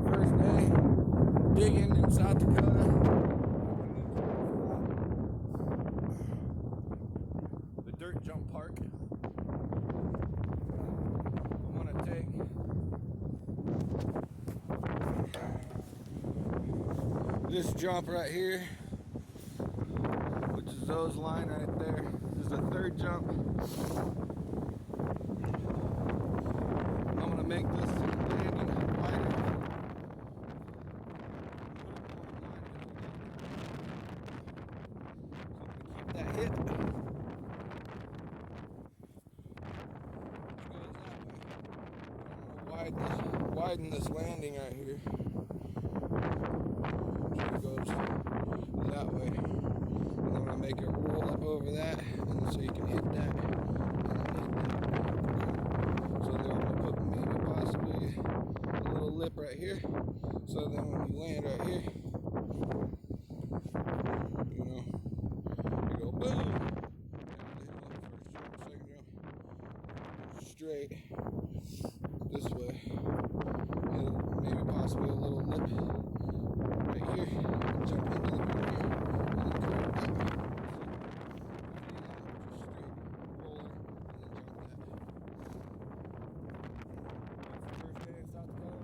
First day digging in South Dakota. The dirt jump park. I'm gonna take this jump right here, which is those line right there. This is the third jump. I'm gonna make this landing wider. Keep that hit. Widen this landing right here. So it goes that way. And I'm gonna make it roll up over that, and so you can hit that. So then I'm gonna put maybe possibly a little lip right here. So then when you land right here, you know, you go boom. Second jump, straight this way. And maybe possibly a little lip right here. Jump into the middle here, and then curve that way.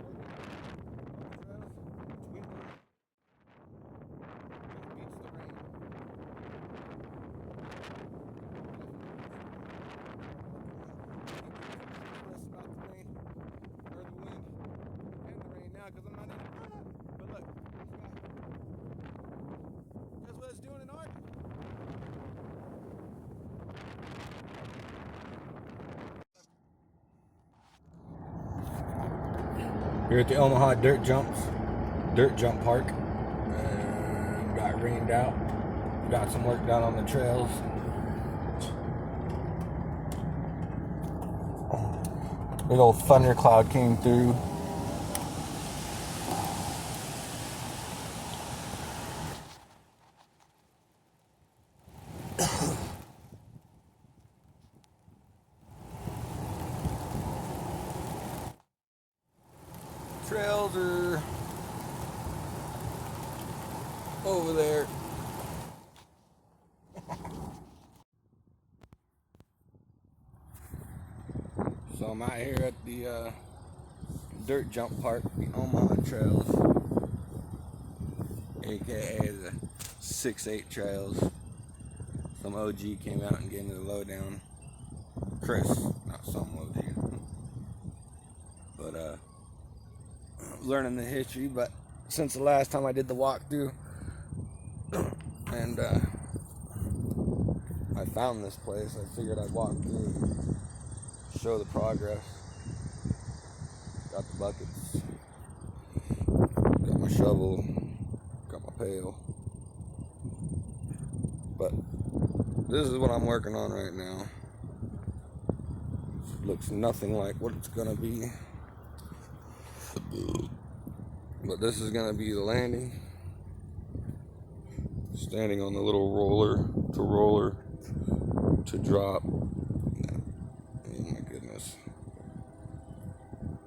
Because I'm not in it. But look, guess what it's doing in art? Here at the Omaha Dirt Jump Park. And got rained out. Got some work done on the trails. Big old thundercloud came through. Trails are over there. So I'm out here at the Dirt Jump Park, the Omaha Trails, aka the 6-8 Trails. Some OG came out and gave me the lowdown. Chris, not some OG. But learning the history, but since the last time I did the walkthrough and I found this place, I figured I'd walk through and show the progress. Got the buckets, got my shovel, got my pail, but this is what I'm working on right now. It looks nothing like what it's gonna be. But this is going to be the landing. Standing on the little roller to drop. Oh my goodness. I'm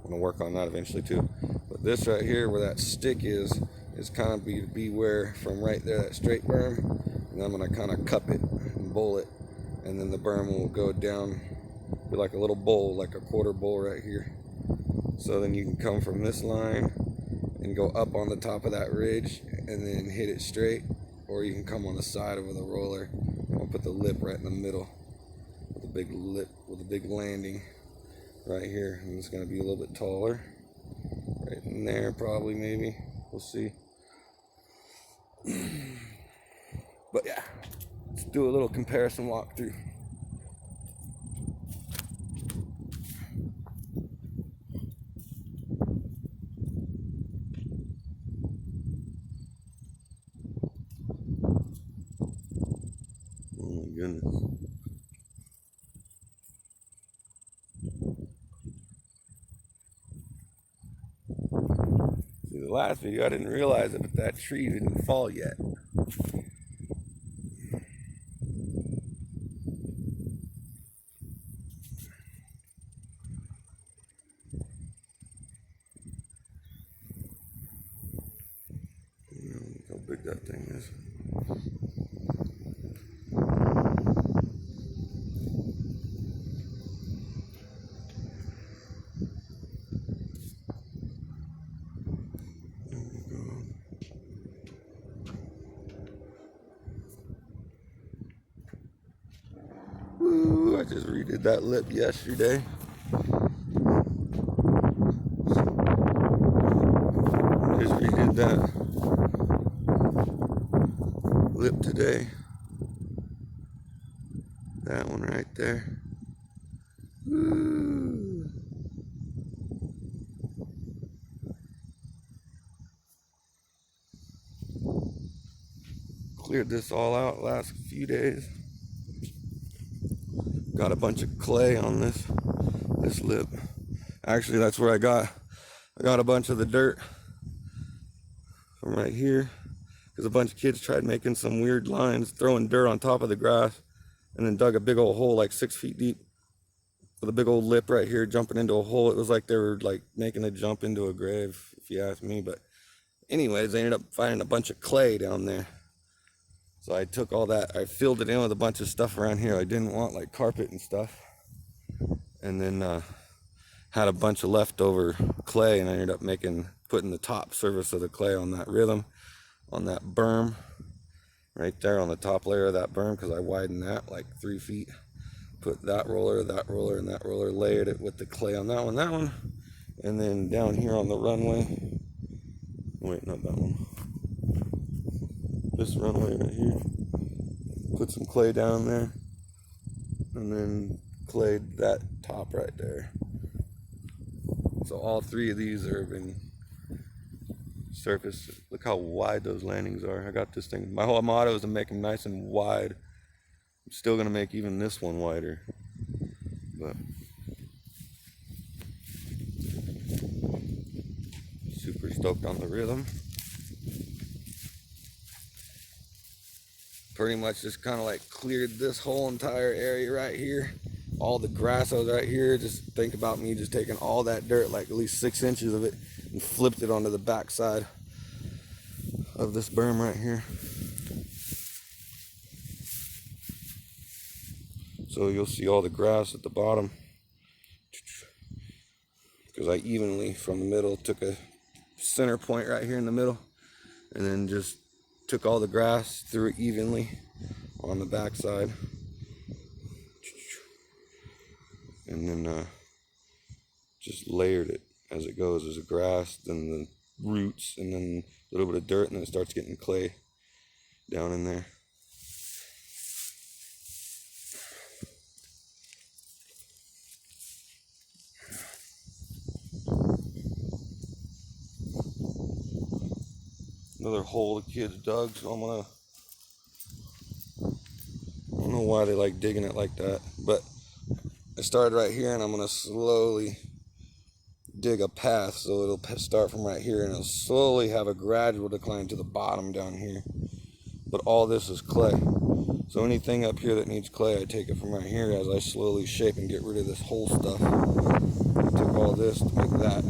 going to work on that eventually too. But this right here where that stick is kind of beware from right there, that straight berm. And I'm going to kind of cup it and bowl it. And then the berm will go down, be like a little bowl, like a quarter bowl right here. So then you can come from this line and go up on the top of that ridge and then hit it straight, or you can come on the side of the roller. I'll put the lip right in the middle with a big lip, with a big landing right here, and it's going to be a little bit taller. right in there probably, maybe. We'll see. But yeah, let's do a little comparison walkthrough. Oh my goodness. See, the last video I didn't realize it, but that tree didn't fall yet. Look how big that thing is. Ooh, I just redid that lip yesterday. Just redid that lip today. That one right there. Ooh. Cleared this all out last few days. Got a bunch of clay on this lip. Actually, that's where I got a bunch of the dirt from right here, because a bunch of kids tried making some weird lines, throwing dirt on top of the grass, and then dug a big old hole like 6 feet deep with a big old lip right here jumping into a hole. It was like they were like making a jump into a grave, if you ask me. But anyways, they ended up finding a bunch of clay down there. So I took all that, I filled it in with a bunch of stuff around here. I didn't want like carpet and stuff. And then had a bunch of leftover clay, and I ended up putting the top surface of the clay on that rhythm, on that berm, right there on the top layer of that berm, because I widened that like 3 feet. Put that roller, and that roller, layered it with the clay on that one. And then down here on the runway, wait, not that one. This runway right here, put some clay down there, and then clayed that top right there. So all 3 of these are been surfaced. Look how wide those landings are. I got this thing, my whole motto is to make them nice and wide. I'm still gonna make even this one wider, but super stoked on the rhythm. Pretty much just kind of like cleared this whole entire area right here. All the grass was right here. Just think about me just taking all that dirt, like at least 6 inches of it, and flipped it onto the back side of this berm right here. So you'll see all the grass at the bottom, because I evenly from the middle took a center point right here in the middle, and then just took all the grass, threw it evenly on the back side, and then just layered it as it goes. There's a grass, then the roots, and then a little bit of dirt, and then it starts getting clay down in there. Another hole the kids dug, so I don't know why they like digging it like that, but I started right here, and I'm gonna slowly dig a path, so it'll start from right here, and it'll slowly have a gradual decline to the bottom down here. But all this is clay, so anything up here that needs clay, I take it from right here as I slowly shape and get rid of this whole stuff. I took all this to make that.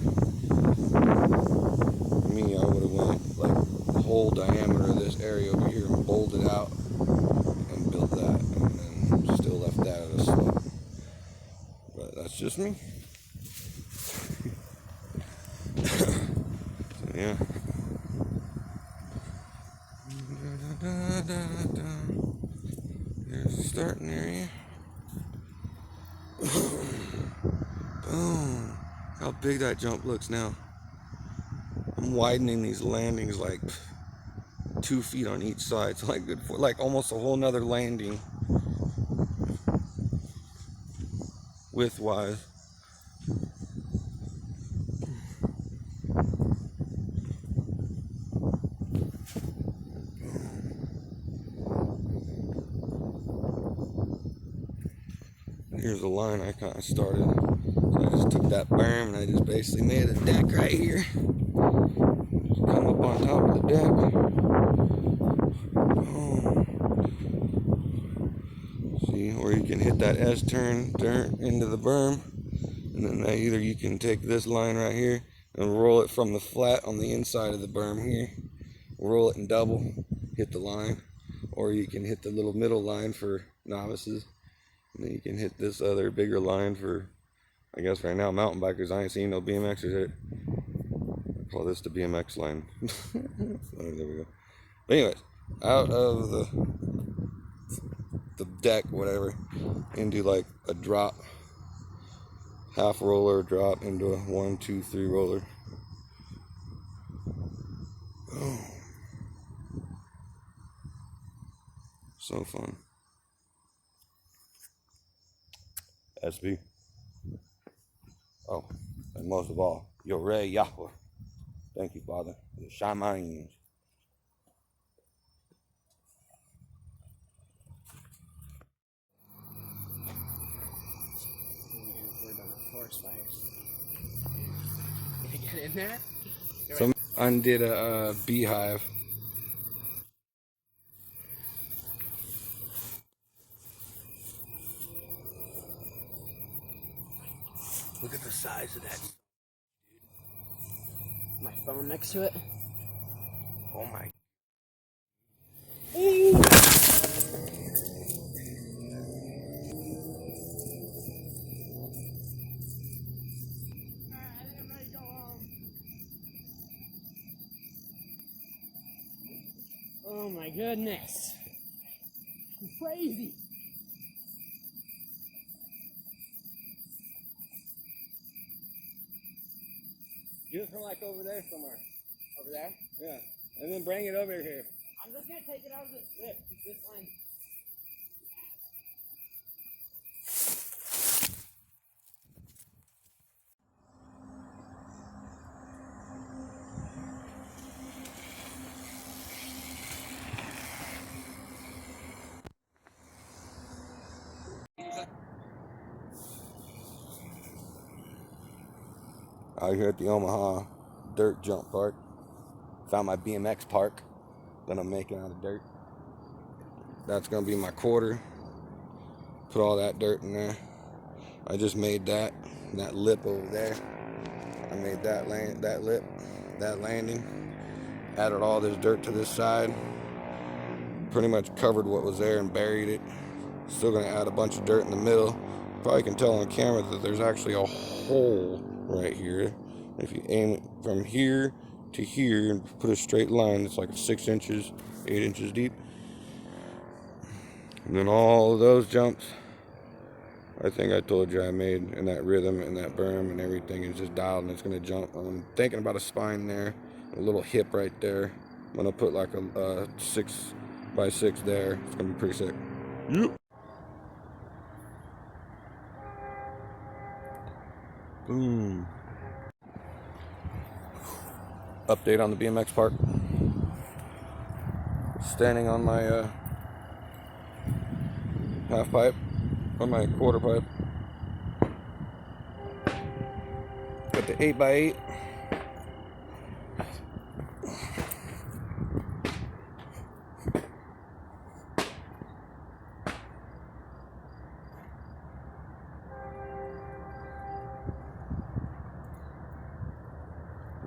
For me, I would have went like the whole diameter of this area over here and bowled it out and built that, and then still left that at a slope. But that's just me. So yeah. There's the starting area. Boom. How big that jump looks now. I'm widening these landings like 2 feet on each side. So like good for like almost a whole nother landing width-wise. Here's the line I kind of started. So I just took that berm and I just basically made a deck right here. Just come up on top of the deck. See, or you can hit that S-turn into the berm. And then either you can take this line right here and roll it from the flat on the inside of the berm here. Roll it in double, hit the line. Or you can hit the little middle line for novices. And then you can hit this other bigger line for, I guess right now, mountain bikers. I ain't seen no BMXers hit it. I call this the BMX line. So there we go. But anyways, out of the deck, whatever, into like a drop, half roller drop into a 1, 2, 3 roller. Oh, so fun. SB. Oh, and most of all, YARAY, YHWH. Thank you, Father. The shamans. We're done with forest fires. Can I get in there? Some undid a beehive. Look at the size of that. My phone next to it. Oh my. Oh my goodness. Crazy. Do it from like over there somewhere. Over there? Yeah. And then bring it over here. I'm just gonna take it out of the slip. This line. Out here at the Omaha dirt jump park. Found my BMX park that I'm making out of dirt. That's gonna be my quarter. Put all that dirt in there. I just made that lip over there. I made that lip, that landing. Added all this dirt to this side. Pretty much covered what was there and buried it. Still gonna add a bunch of dirt in the middle. Probably can tell on camera that there's actually a hole right here. If you aim it from here to here and put a straight line, it's like 6 inches, 8 inches deep. And then all of those jumps, I think I told you I made in that rhythm and that berm and everything is just dialed and it's gonna jump. I'm thinking about a spine there, a little hip right there. I'm gonna put like a 6x6 there. It's gonna be pretty sick. Yep. Boom. Update on the BMX park. Standing on my half pipe, on my quarter pipe. Got the 8x8.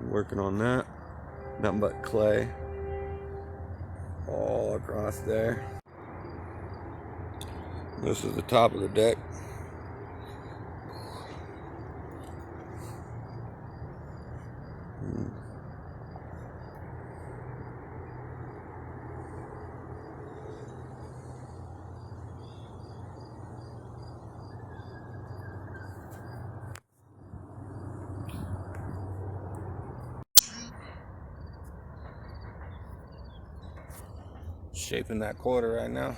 Working on that. Nothing but clay all across there. This is the top of the deck. shaping that quarter right now.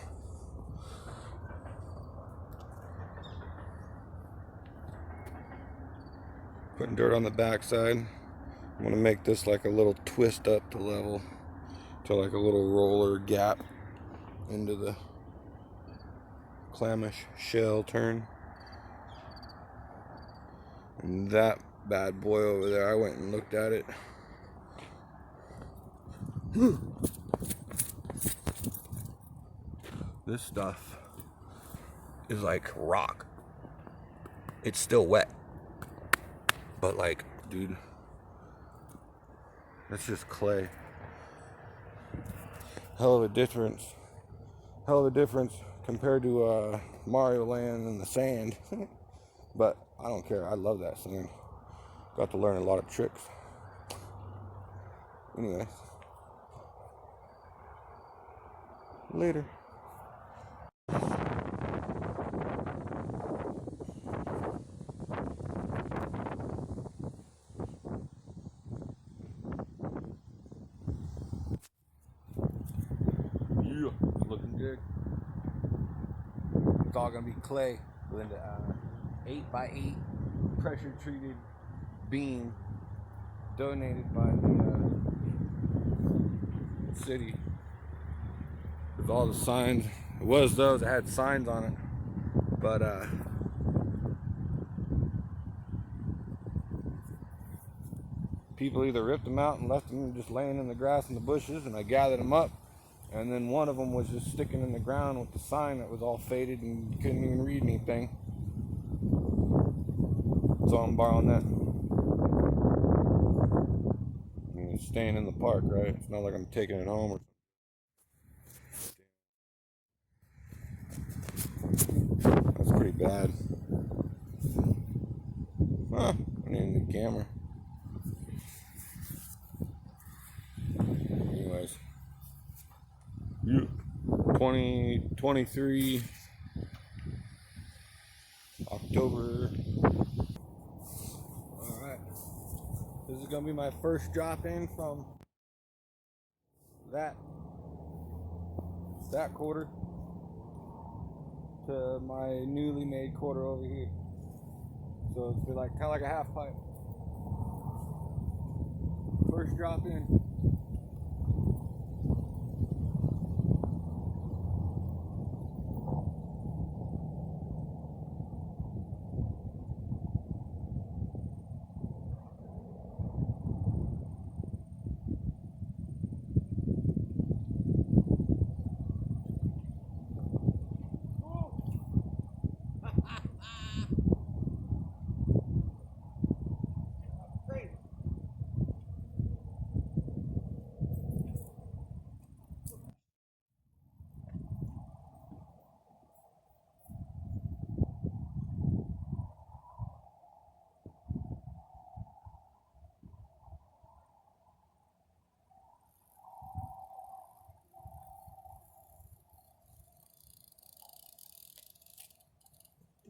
Putting dirt on the backside. I'm gonna make this like a little twist up to level, to like a little roller gap into the clamish shell turn. And that bad boy over there, I went and looked at it. This stuff is like rock. It's still wet, but like, dude, that's just clay. Hell of a difference compared to Mario Land and the sand. But I don't care, I love that sand. Got to learn a lot of tricks. Anyway, later. Yeah, looking good. It's all gonna be clay with an 8x8 pressure treated beam donated by the city. With all the signs, it was those that had signs on it, but people either ripped them out and left them just laying in the grass and the bushes, and I gathered them up. And then one of them was just sticking in the ground with the sign that was all faded and you couldn't even read anything. So I'm borrowing that. I mean, it's staying in the park, right? It's not like I'm taking it home. That's pretty bad. Huh, I need the camera. Anyways. 2023 October. Alright. This is gonna be my first drop in from that quarter to my newly made quarter over here. So it's like kind of like a half pipe. First drop in.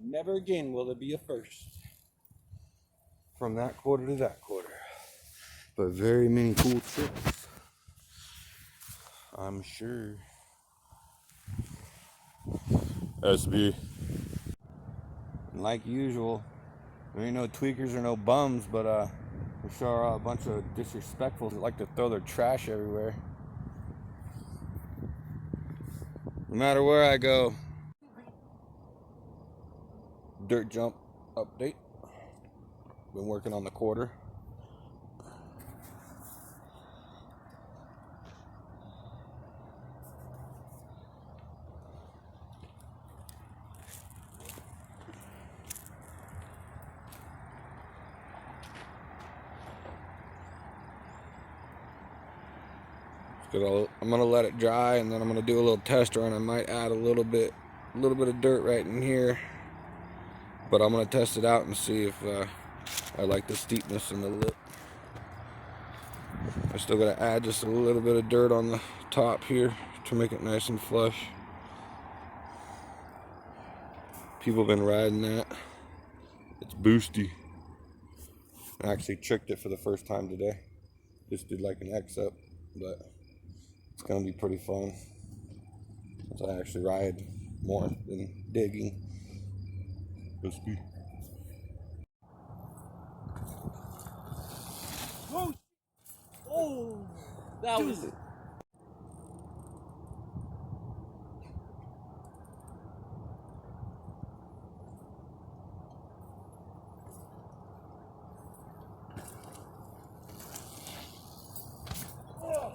Never again will there be a first from that quarter to that quarter. But very many cool tricks, I'm sure. SB. And like usual, there ain't no tweakers or no bums, but there sure are a bunch of disrespectful that like to throw their trash everywhere. No matter where I go. Dirt jump update. Been working on the quarter. I'm gonna let it dry, and then I'm gonna do a little test run. I might add a little bit of dirt right in here, but I'm gonna test it out and see if I like the steepness in the lip. I still gotta add just a little bit of dirt on the top here to make it nice and flush. People have been riding that. It's boosty. I actually tricked it for the first time today. Just did like an X up, but it's gonna be pretty fun. So I actually ride more than digging. Crispy. Oh, oh, that was it.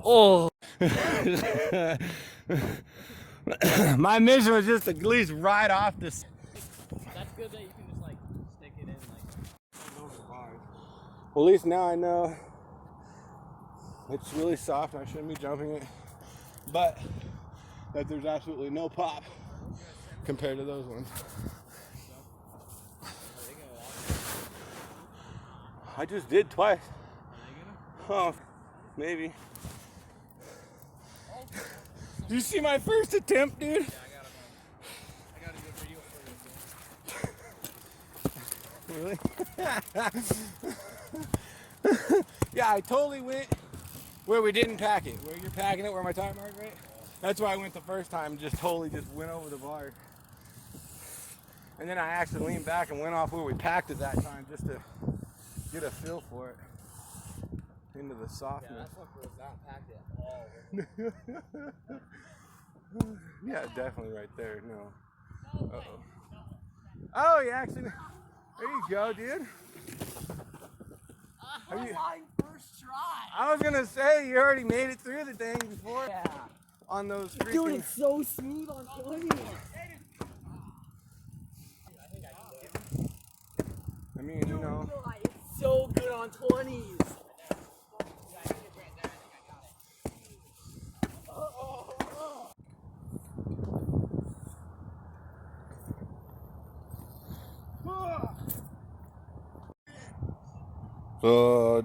Oh. My mission was just to at least ride off this. That's good that you can just like stick it in like over the bars. Well, at least now I know it's really soft. I shouldn't be jumping it, but that there's absolutely no pop compared to those ones. I just did twice. Oh, maybe. Did you see my first attempt, dude? Yeah, I got a good video for you. Really? Yeah, I totally went where we didn't pack it. Where you're packing it, where my tire mark, right? That's where I went the first time. Just totally just went over the bar. And then I actually leaned back and went off where we packed it that time just to get a feel for it. Into the softness. Yeah, that fucker was not packed at all. Yeah, definitely right there. No. Uh-oh. Oh, you actually. There you go, dude. First try. I was gonna say you already made it through the thing before. Yeah. On those freaking. Dude, it's so smooth on 20. I mean, you know. It's so good on 20s.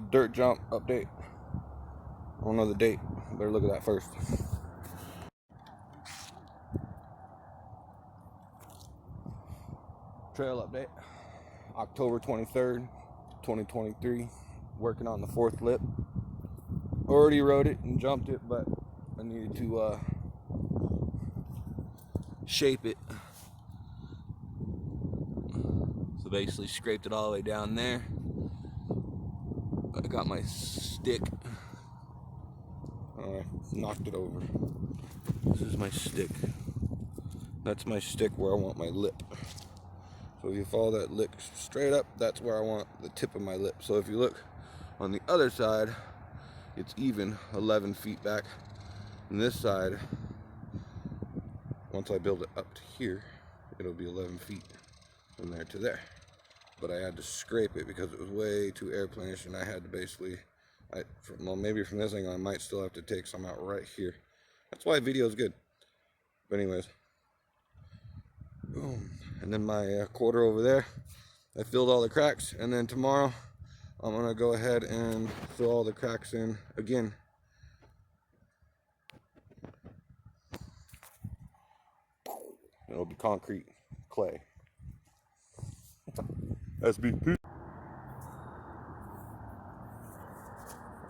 Dirt jump update. I don't know the date. Better look at that first. Trail update. October 23rd, 2023. Working on the 4th lip. Already rode it and jumped it, but I needed to shape it. So basically scraped it all the way down there. I got my stick. Knocked it over. This is my stick. That's my stick where I want my lip. So if you follow that lip straight up, that's where I want the tip of my lip. So if you look on the other side, it's even 11 feet back. And this side, once I build it up to here, it'll be 11 feet from there to there. But I had to scrape it because it was way too airplanish, and I had to basically, well, maybe from this angle I might still have to take some out right here. That's why video is good. But anyways, boom. And then my quarter over there, I filled all the cracks, and then tomorrow I'm gonna go ahead and fill all the cracks in again. It'll be concrete clay. SBP.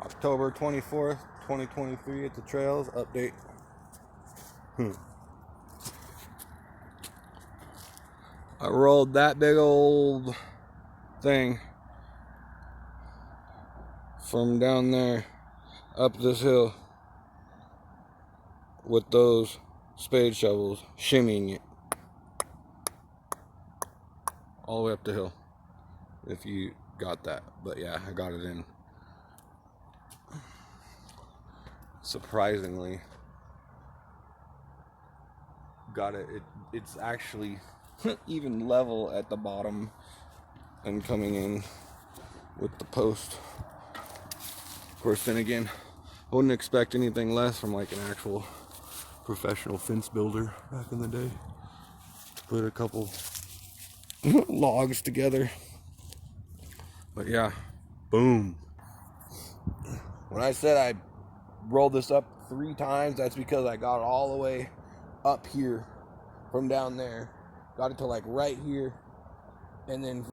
October 24th, 2023 at the trails update. I rolled that big old thing from down there up this hill with those spade shovels, shimmying it all the way up the hill. If you got that, but yeah, I got it in. Surprisingly, got it. It's actually even level at the bottom and coming in with the post. Of course, then again, I wouldn't expect anything less from like an actual professional fence builder back in the day. Put a couple logs together. But yeah, boom. When I said I rolled this up 3 times, that's because I got it all the way up here from down there. Got it to like right here, and then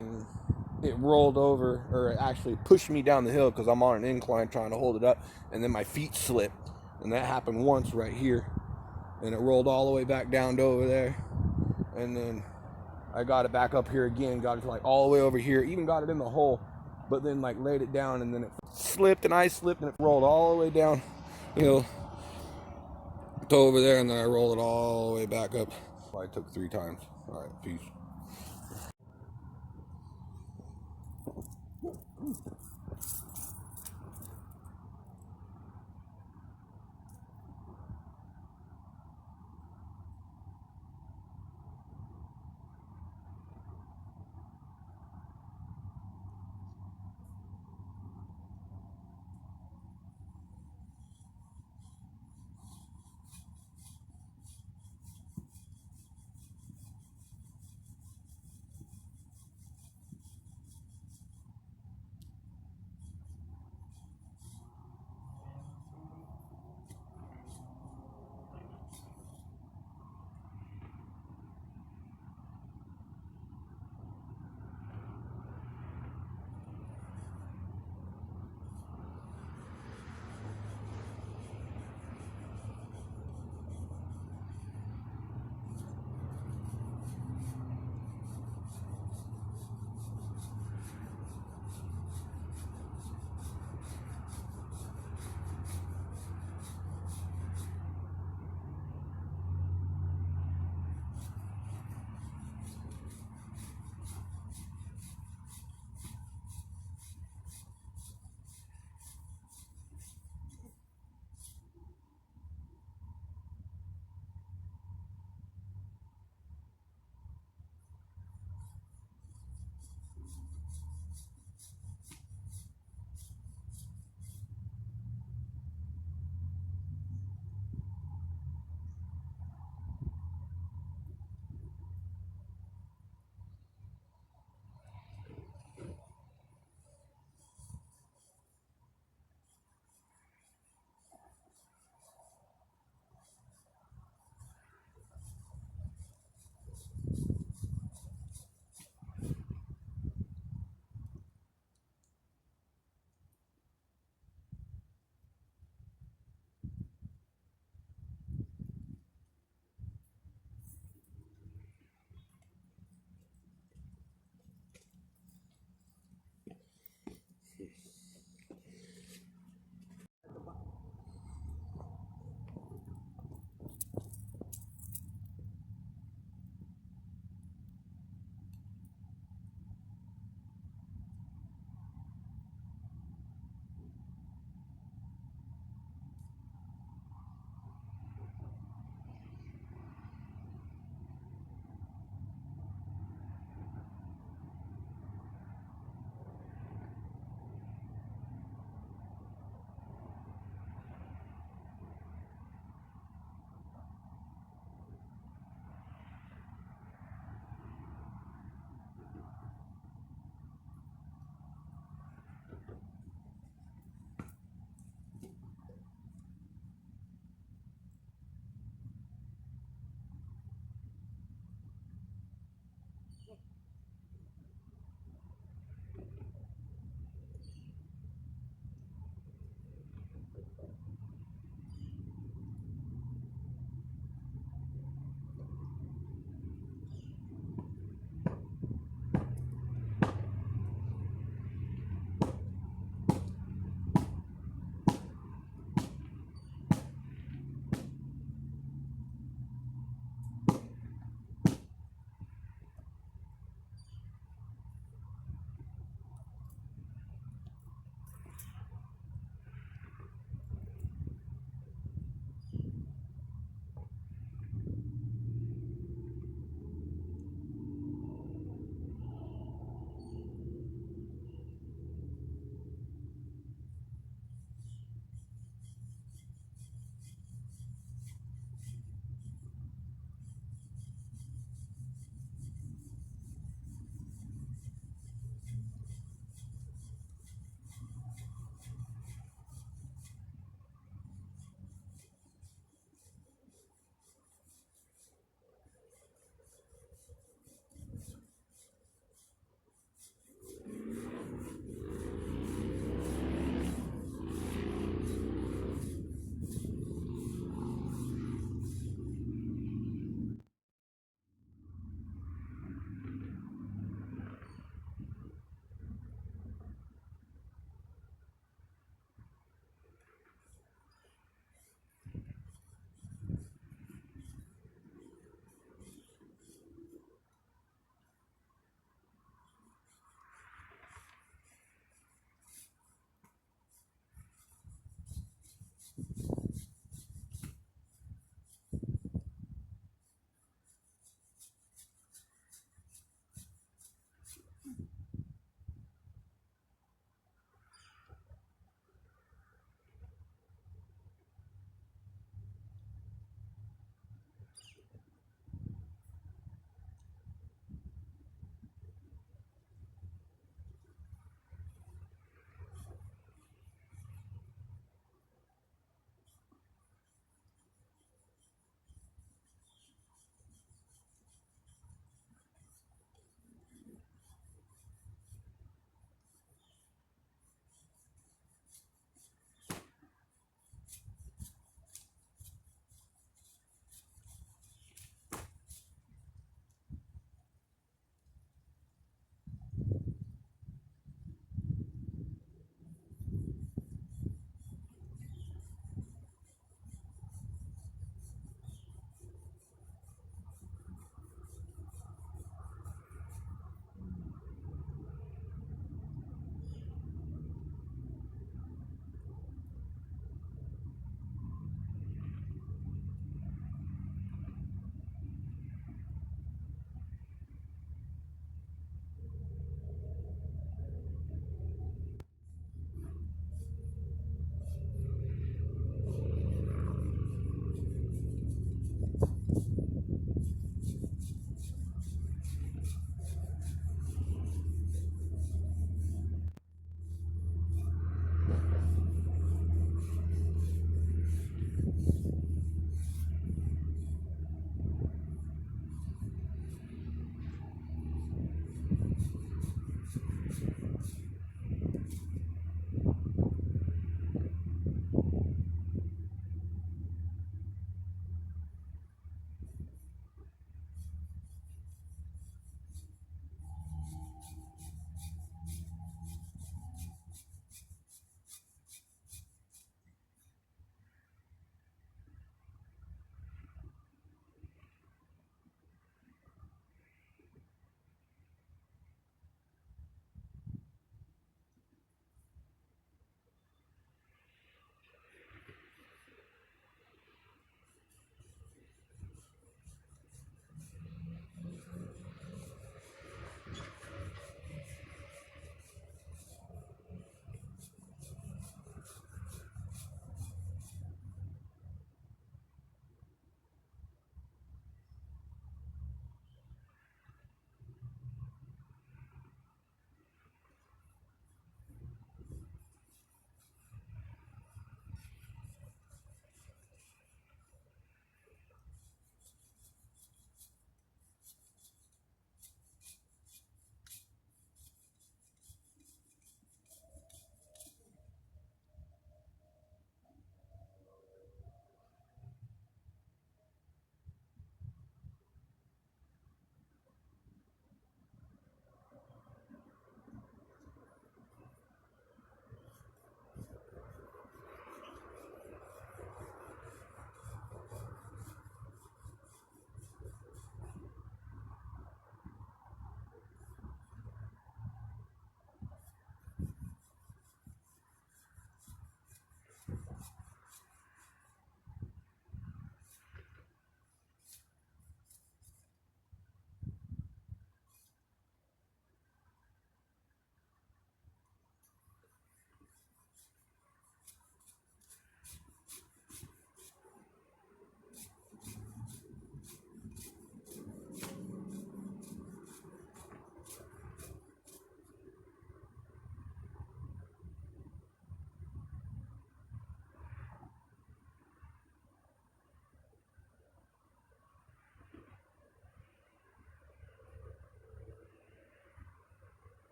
it rolled over, or it actually pushed me down the hill because I'm on an incline trying to hold it up, and then my feet slipped, and that happened once right here. and it rolled all the way back down to over there. And then I got it back up here again, got it to like all the way over here, even got it in the hole, but then like laid it down, and then it slipped and I slipped and it rolled all the way down, you know, to over there, and then I rolled it all the way back up. I took 3 times. All right, peace.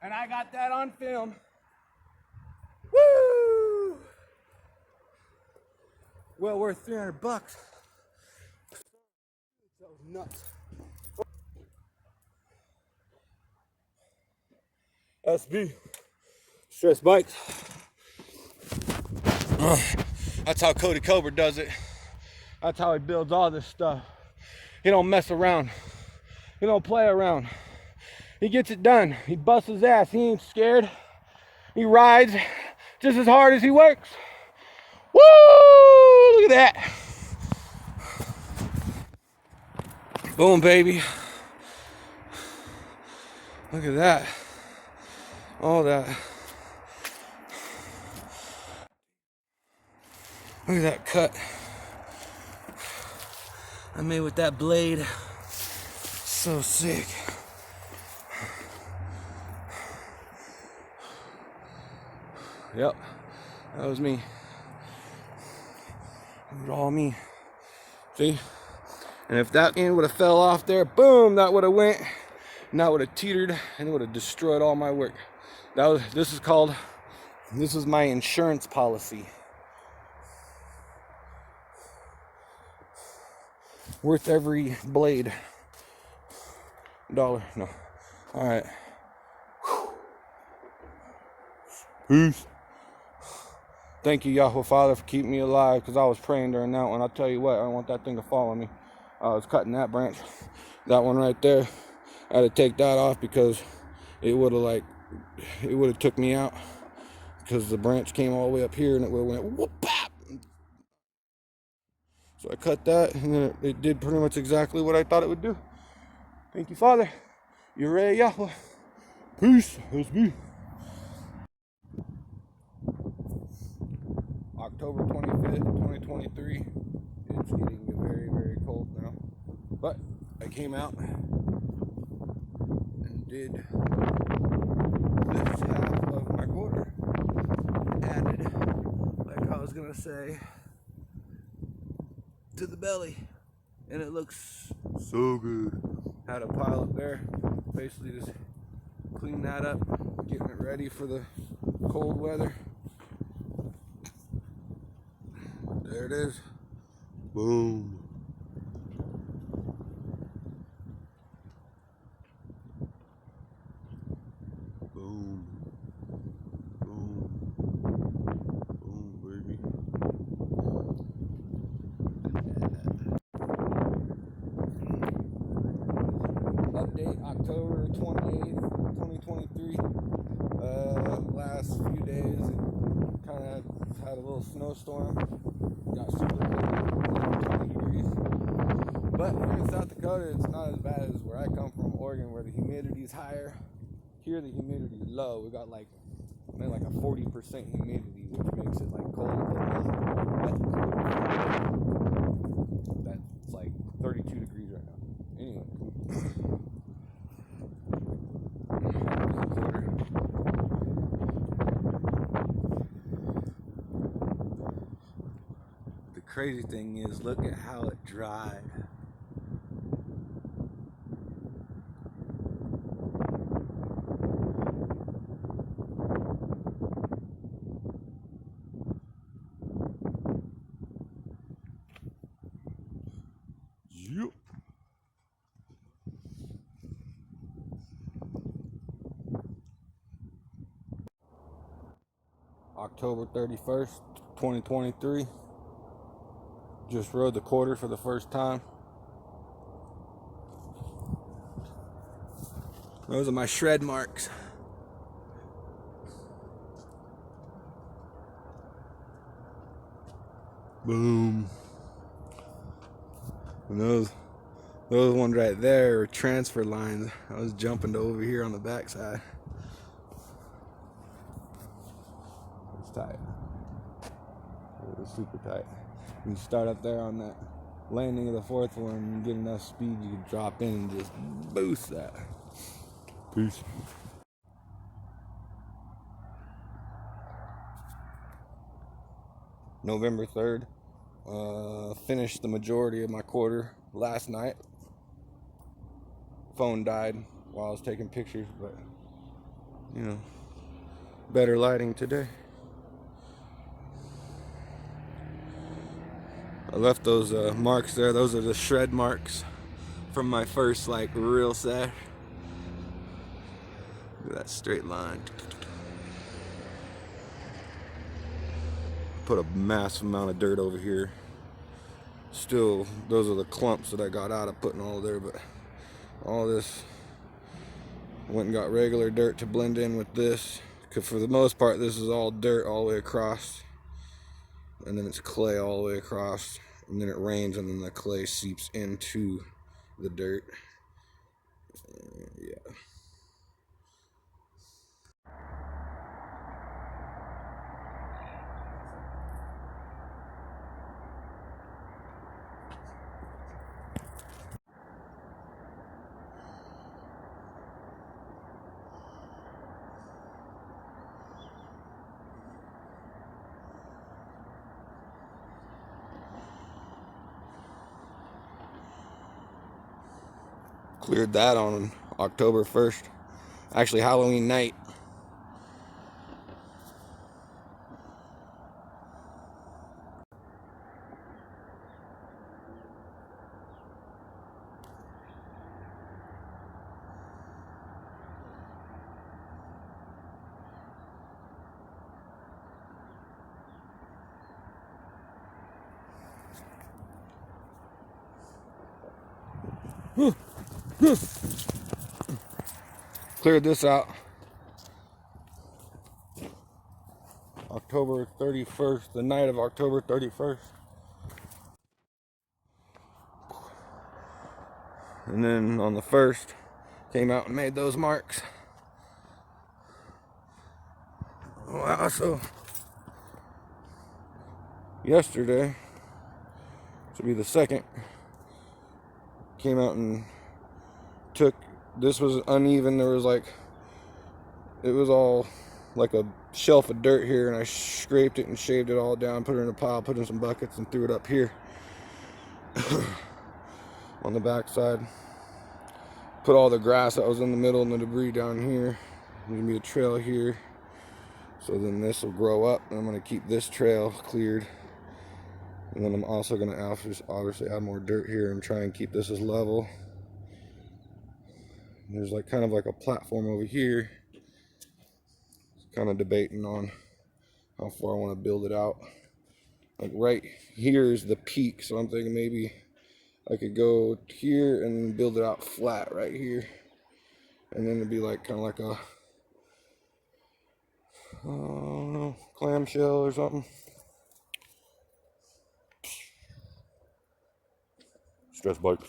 And I got that on film. Woo! Well worth $300. That was nuts. SB. Stress bikes. That's how Cody Cobra does it. That's how he builds all this stuff. He don't mess around. He don't play around. He gets it done. He busts his ass. He ain't scared. He rides just as hard as he works. Woo! Look at that. Boom, baby. Look at that. All that. Look at that cut I made with that blade. So sick. Yep, that was me. It was all me. See? And if that end would have fell off there, boom, that would have went, and that would have teetered, and it would have destroyed all my work. This is my insurance policy. Worth every blade. $1. No. Alright. Peace. Thank you, Yahweh Father, for keeping me alive, because I was praying during that one. I'll tell you what, I don't want that thing to follow me. I was cutting that branch. That one right there. I had to take that off because it would have took me out. Because the branch came all the way up here and it would have went whoop pop. So I cut that, and then it did pretty much exactly what I thought it would do. Thank you, Father. YARAY, Yahweh. Peace. SB. October 25th, 2023. It's getting very, very cold now. But I came out and did this half of my quarter. Added, like I was going to say, to the belly. And it looks so good. Had a pile up there. Basically just clean that up, getting it ready for the cold weather. There it is. Boom. Boom. Boom. Boom, baby. Update October 28th, 2023. Last few days, it kind of had a little snowstorm. Got super cold, 20 degrees. But here in South Dakota, it's not as bad as where I come from, Oregon, where the humidity is higher. Here, the humidity is low. We got like a 40% humidity, which makes it like cold. That's like 32 degrees right now. Anyway. The crazy thing is, look at how it dried. Yep. October 31st, 2023. Just rode the quarter for the first time. Those are my shred marks. Boom. And those ones right there are transfer lines. I was jumping to over here on the backside. It's tight. It was super tight. You start up there on that landing of the fourth one and get enough speed, you can drop in and just boost that. Peace. November 3rd. Finished the majority of my quarter last night. phone died while I was taking pictures, but you know, better lighting today. I left those marks there. Those are the shred marks from my first like real set. Look at that straight line. Put a massive amount of dirt over here. Still, those are the clumps that I got out of putting all there, but all this went and got regular dirt to blend in with this, because for the most part this is all dirt all the way across, and then it's clay all the way across, and then it rains and then the clay seeps into the dirt. Yeah. Cleared that on October 1st. Actually, Halloween night. Cleared this out October 31st, the night of October 31st. And then on the 1st, came out and made those marks. Wow, so yesterday, to be the 2nd, came out and took, this was uneven, there was like, it was all like a shelf of dirt here, and I scraped it and shaved it all down, put it in a pile, put in some buckets, and threw it up here on the back side. Put all the grass that was in the middle and the debris down here. There's gonna be a trail here, so then this will grow up, and I'm gonna keep this trail cleared, and then I'm also gonna obviously add more dirt here and try and keep this as level. There's like kind of like a platform over here. Kind of debating on how far I want to build it out. Like right here is the peak, so I'm thinking maybe I could go here and build it out flat right here, and then it'd be like kind of like a, I don't know, clamshell or something. Stress bike.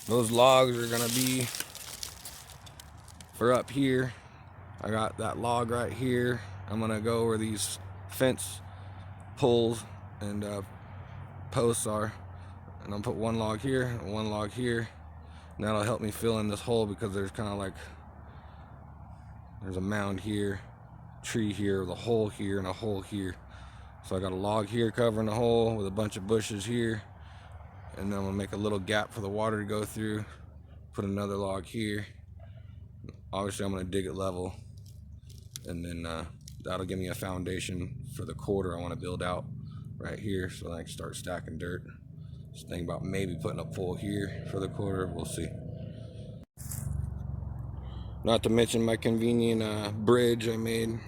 Those logs are gonna be for up here. I got that log right here. I'm gonna go where these fence poles and posts are, and I'll put one log here and one log here, and that'll help me fill in this hole, because there's kind of like, there's a mound here, tree here, with a hole here, and a hole here. So I got a log here covering the hole with a bunch of bushes here, and then I'm gonna make a little gap for the water to go through, put another log here. Obviously I'm gonna dig it level, and then that'll give me a foundation for the quarter I want to build out right here, so I can start stacking dirt. Just thinking about maybe putting a pole here for the quarter, we'll see. Not to mention my convenient bridge I made.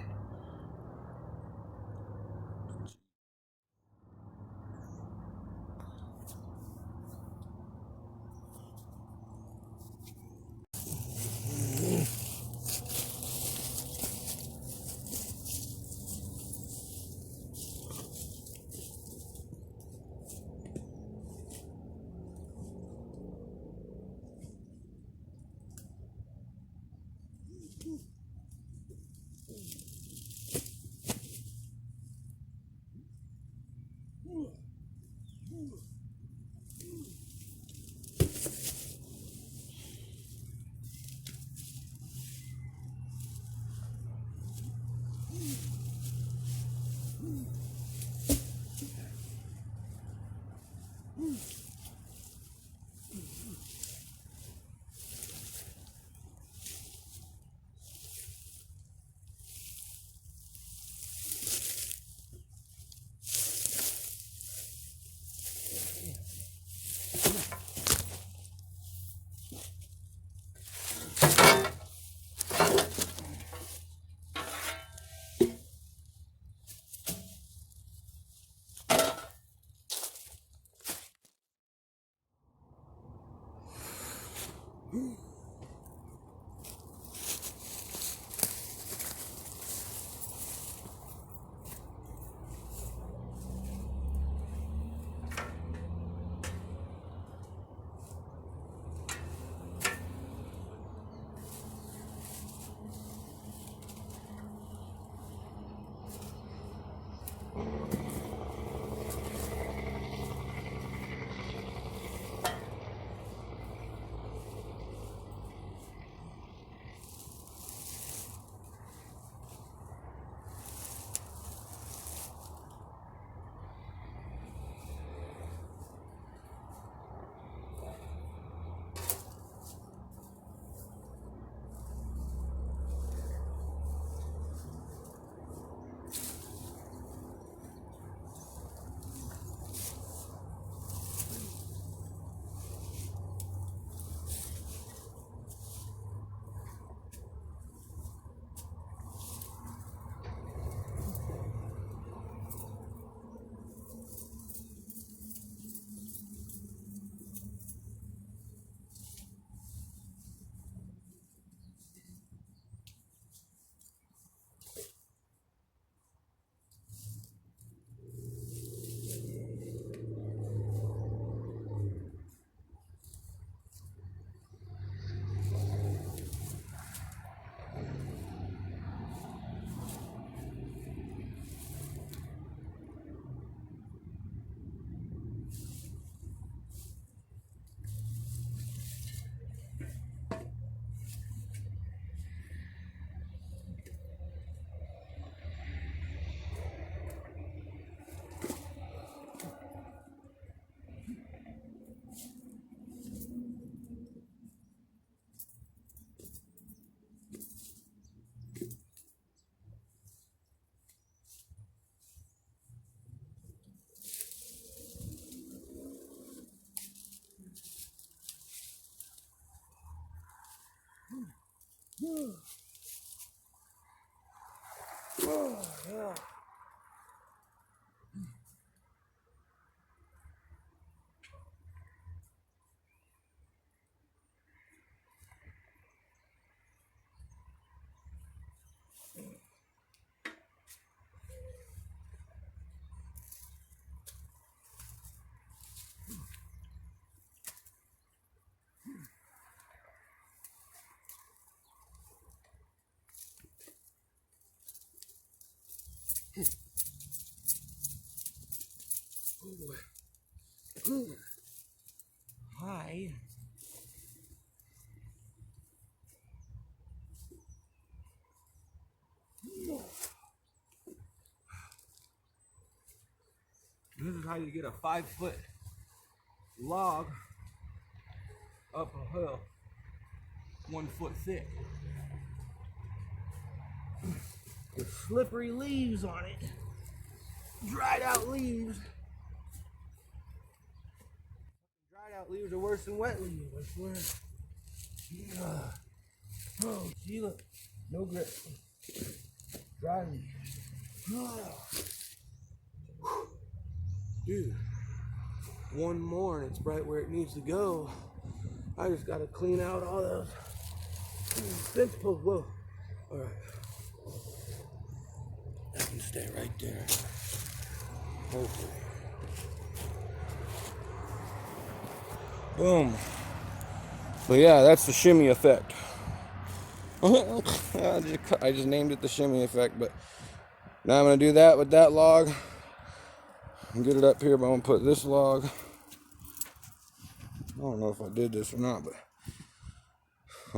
Yeah. Hi. This is how you get a 5-foot log up a hill, 1 foot thick. With slippery leaves on it. Dried out leaves. Dried out leaves are worse than wet leaves, I swear. Oh, see, look. No grip. Dry leaves. Dude, one more and it's right where it needs to go. I just gotta clean out all those fence posts. Whoa. Alright. That can stay right there. Hopefully. Boom. But yeah, that's the shimmy effect. I just named it the shimmy effect, but now I'm gonna do that with that log and get it up here, but I'm gonna put this log. I don't know if I did this or not, but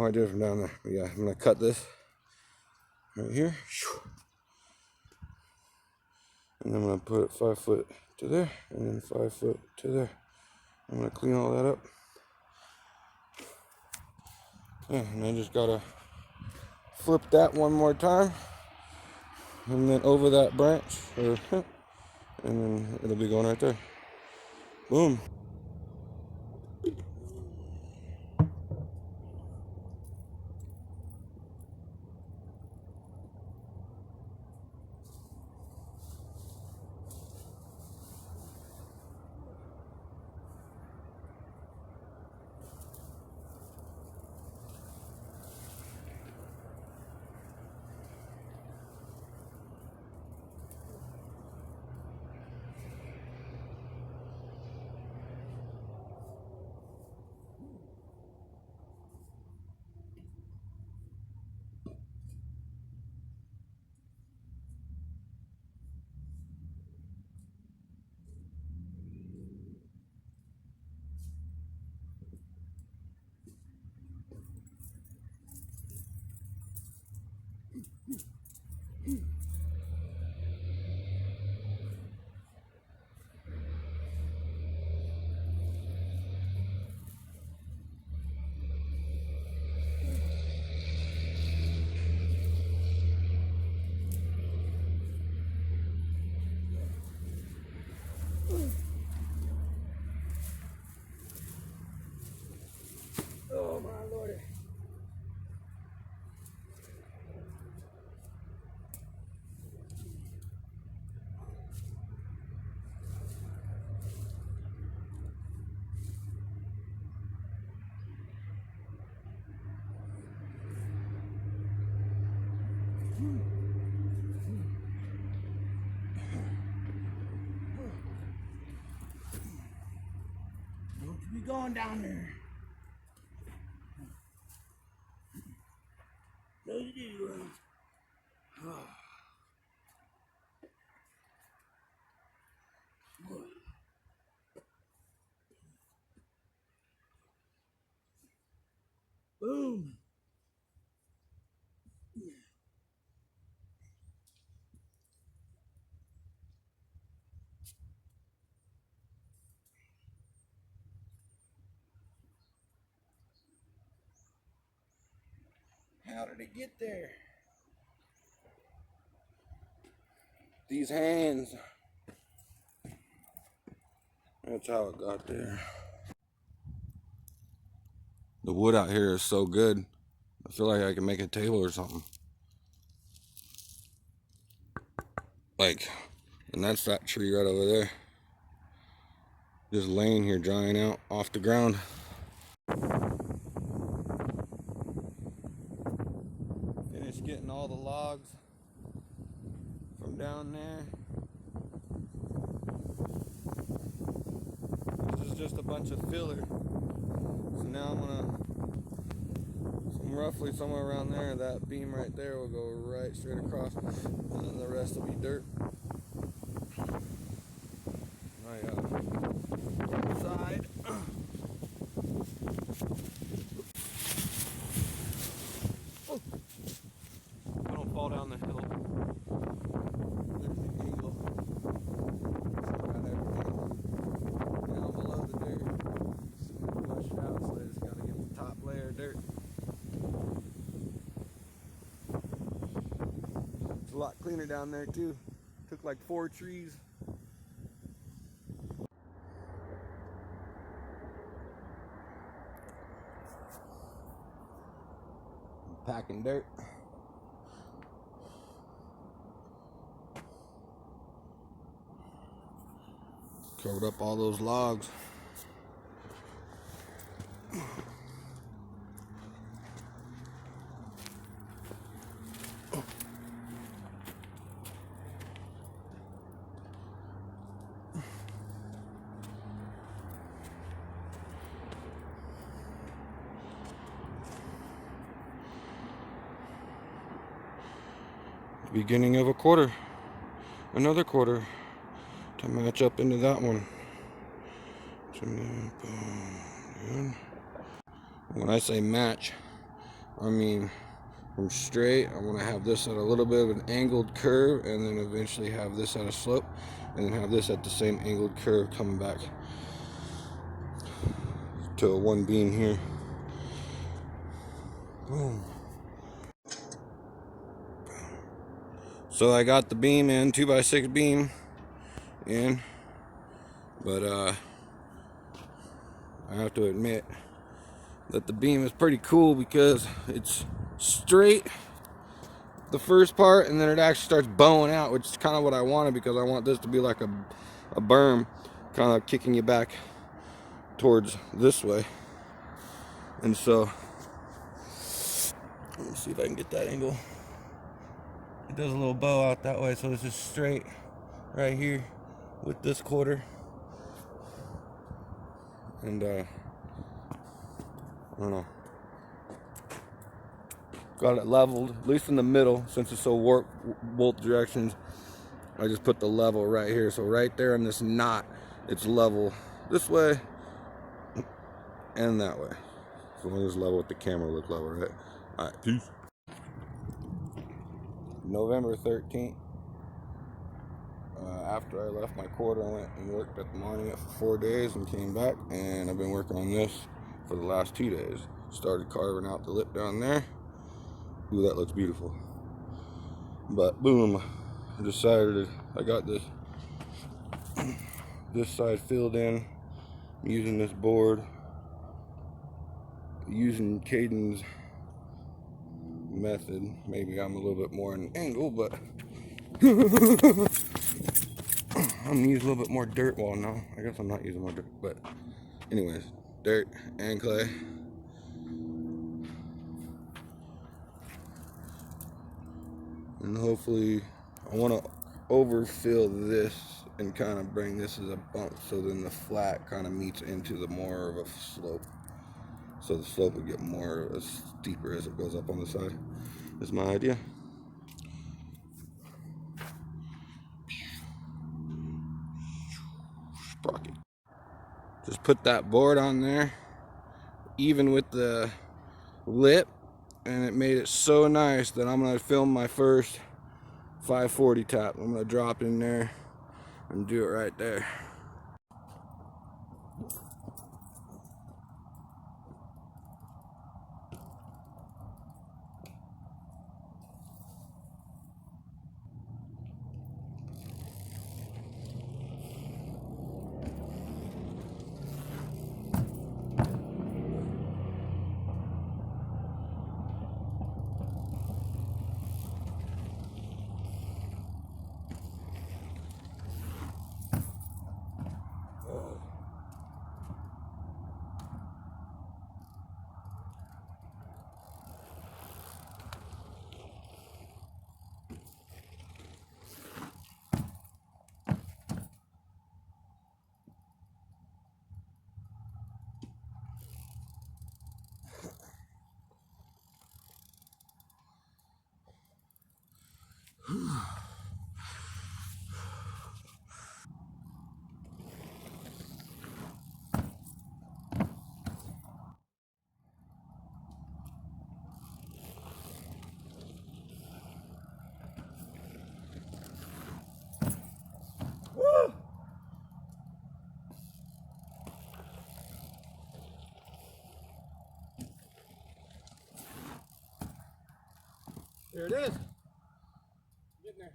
I did it from down there. But yeah, I'm gonna cut this right here. And I'm gonna put it 5 foot to there and then 5 foot to there. I'm gonna clean all that up. Yeah, and I just gotta flip that one more time and then over that branch, and then it'll be going right there. Boom. going down there. Let's do it. Boom. How did it get there? These hands. That's how it got there. The wood out here is so good. I feel like I can make a table or something. Like, and that's that tree right over there. Just laying here drying out off the ground. Finished getting all the logs from down there. This is just a bunch of filler. So now I'm gonna, roughly somewhere around there, that beam right there will go right straight across, and then the rest will be dirt. My side. Oh. I don't fall down the hill. There's the angle. Got everything down below the dirt. Flush it out, so I just gotta get the top layer of dirt. It's a lot cleaner down there too. Took like 4 trees. Packing dirt. Covered up all those logs. Beginning of a quarter. Another quarter to match up into that one. When I say match, I mean from straight, I want to have this at a little bit of an angled curve, and then eventually have this at a slope, and then have this at the same angled curve coming back to one beam here. Boom. So I got the beam in, 2x6 beam in, but I have to admit that the beam is pretty cool because it's straight the first part, and then it actually starts bowing out, which is kind of what I wanted, because I want this to be like a berm, kind of kicking you back towards this way. And so let me see if I can get that angle. It does a little bow out that way, so this is straight right here with this quarter. And I don't know, got it leveled, at least in the middle, since it's so warped both directions. I just put the level right here, so right there in this knot, it's level this way and that way. As long as level with the camera look level, right? All right, peace. November 13th. After I left my quarter, I went and worked at the monument for 4 days and came back, and I've been working on this for the last 2 days. Started carving out the lip down there. Ooh, that looks beautiful. But boom, I decided I got this side filled in using this board, using Caden's method. Maybe I'm a little bit more in angle, but I'm gonna use a little bit more dirt. Well, no, I guess I'm not using more dirt, but anyways, dirt and clay. And hopefully I want to overfill this and kind of bring this as a bump, so then the flat kind of meets into the more of a slope. So the slope would get more steeper as it goes up on the side. Is my idea. Sprocket. Just put that board on there, even with the lip, and it made it so nice that I'm gonna film my first 540 tap. I'm gonna drop in there and do it right there. There it is. Getting there.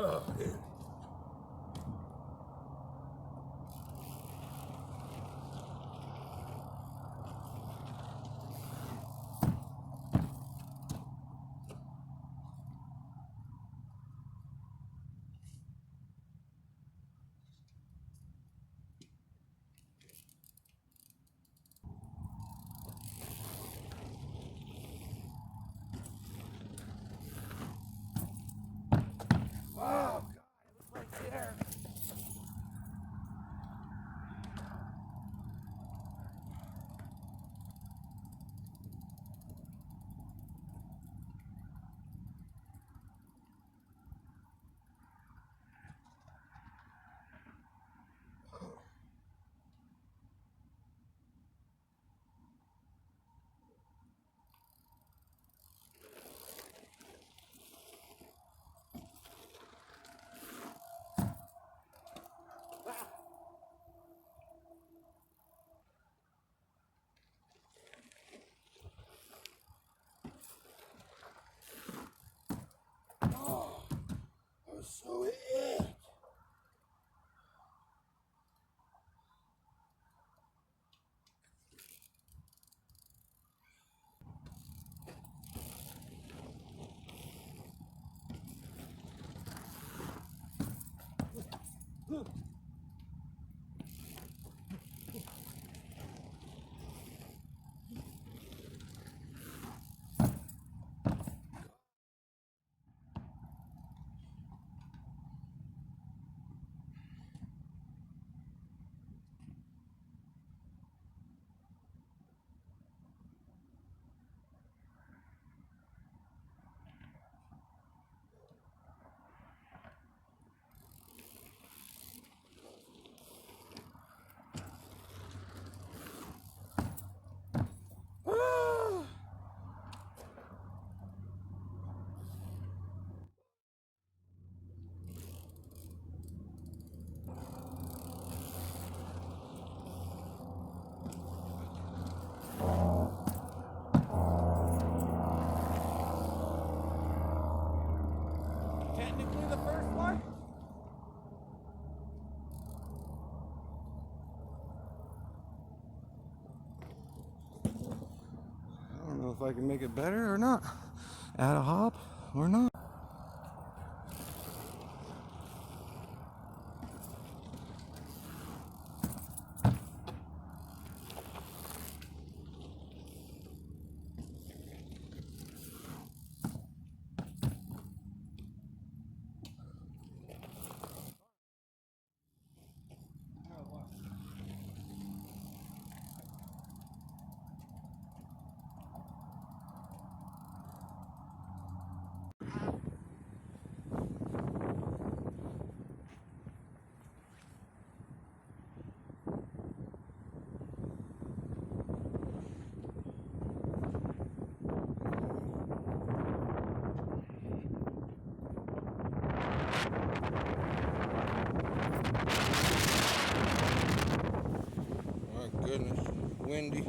Oh, dude. Oh, God, it was right there. Oh, that was so it. Technically the first one. if I can make it better or not. Add a hop or not. My goodness, windy.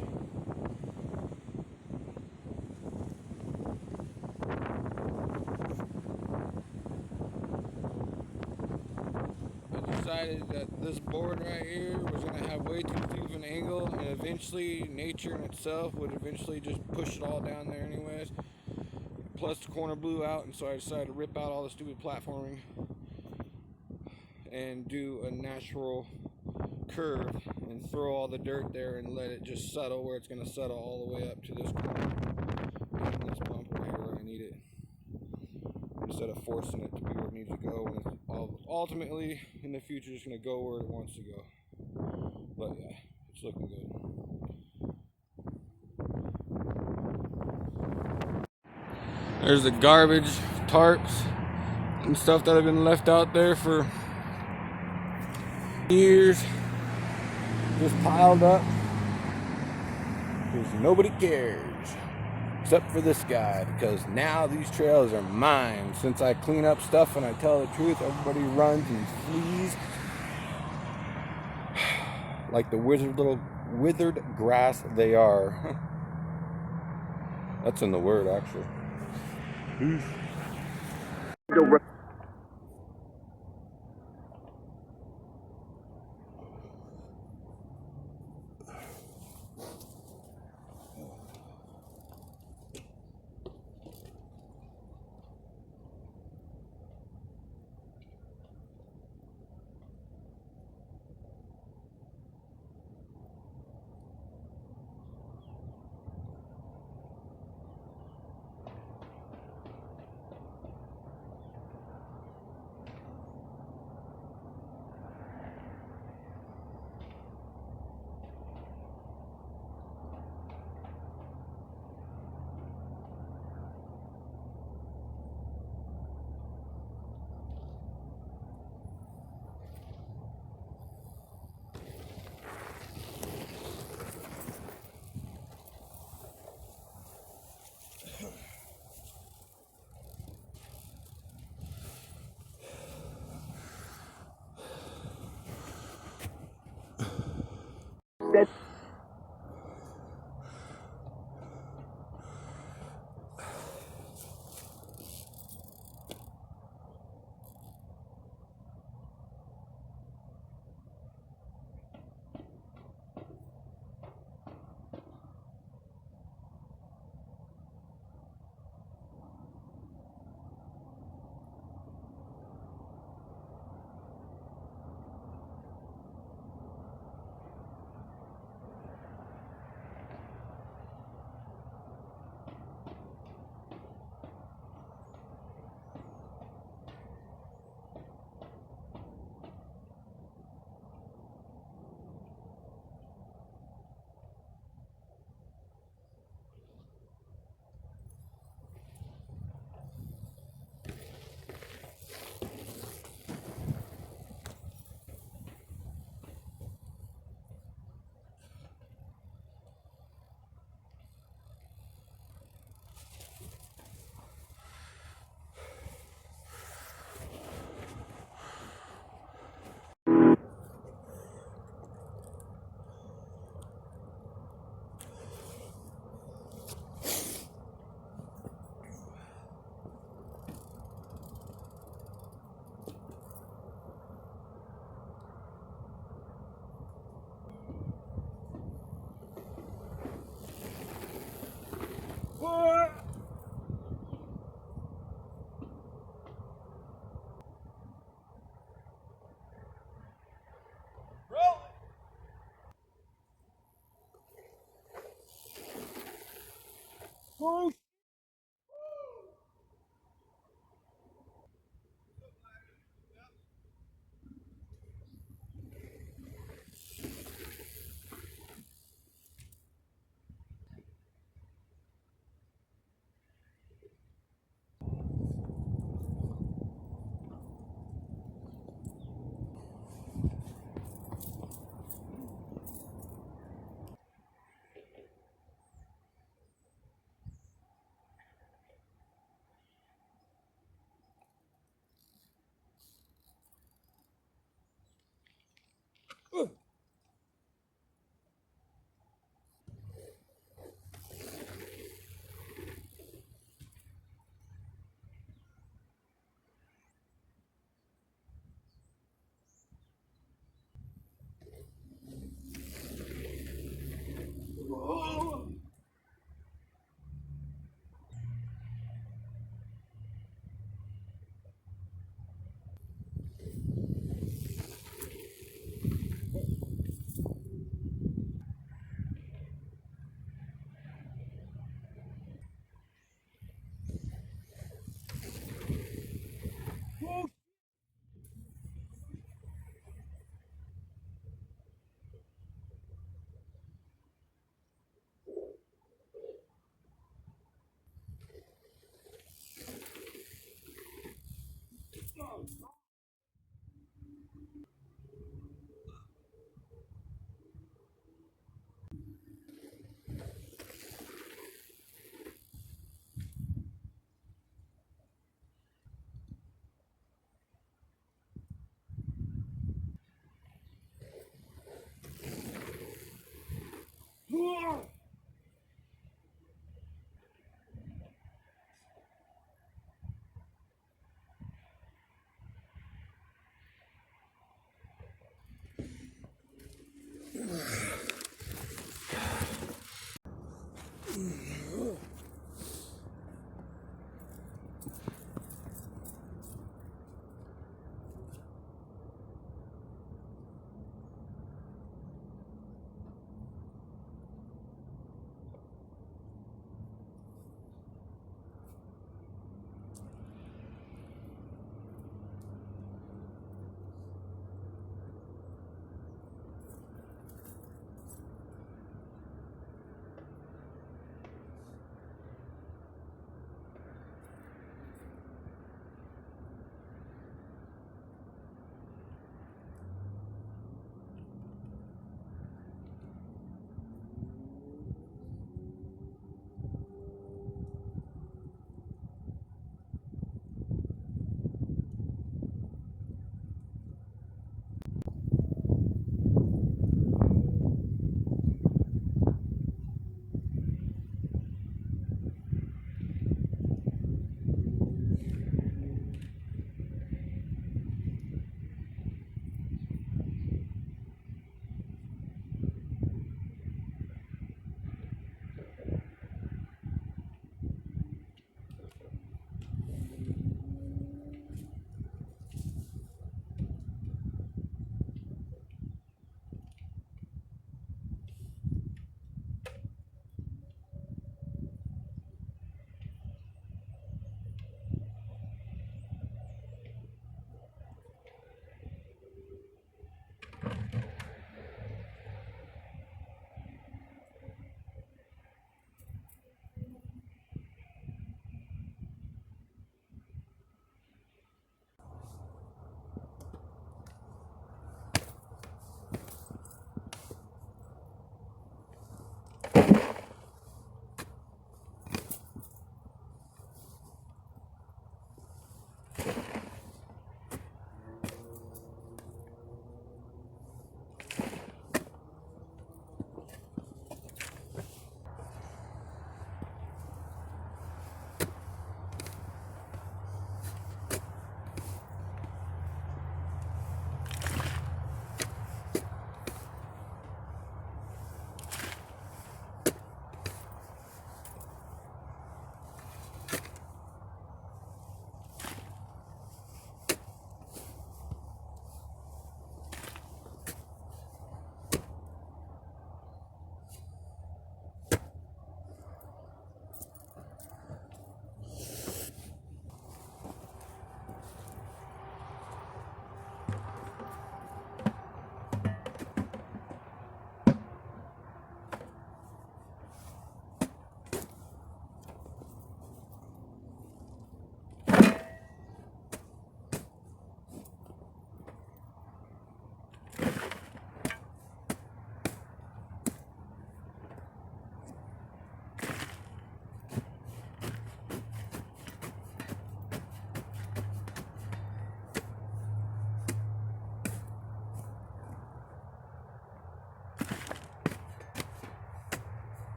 I decided that this board right here was going to have way too steep of an angle, and eventually nature in itself would eventually just push it all down there anyways. Plus the corner blew out, and so I decided to rip out all the stupid platforming and do a natural curve and throw all the dirt there and let it just settle where it's going to settle all the way up to this corner and this bump right here where I need it, instead of forcing it to be where it needs to go, and it's ultimately in the future it's going to go where it wants to go. But yeah, it's looking good. There's the garbage tarps and stuff that have been left out there for years, just piled up because nobody cares except for this guy, because now these trails are mine. Since I clean up stuff and I tell the truth, everybody runs and flees like the withered grass they are. That's in the word, actually. Oh,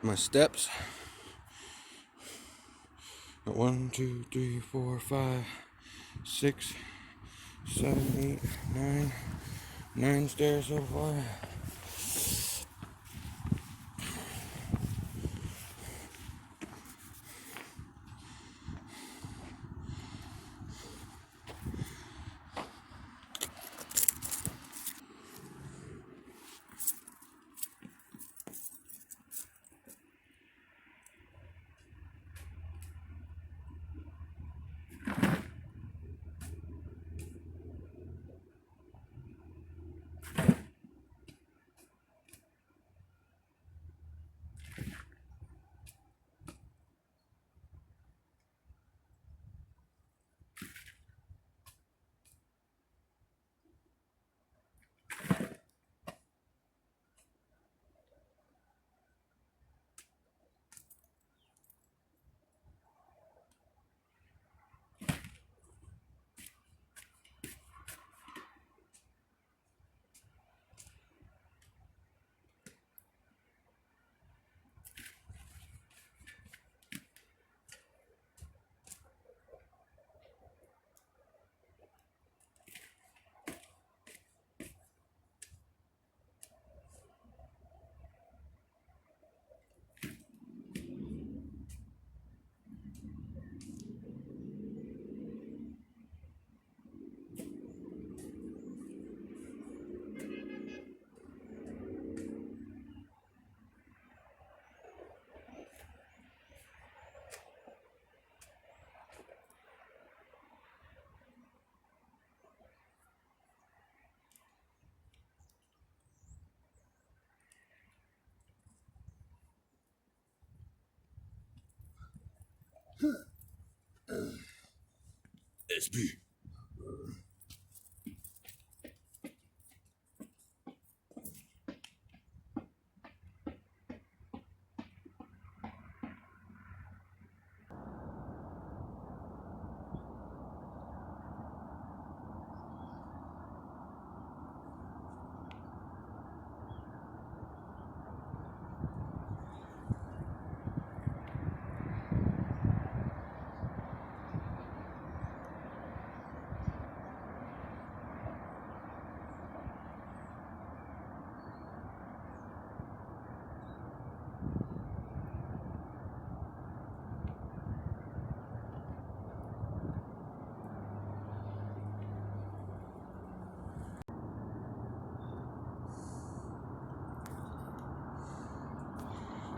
my steps. 1, 2, 3, 4, 5, 6, 7, 8, 9. 9 stairs so far. SP.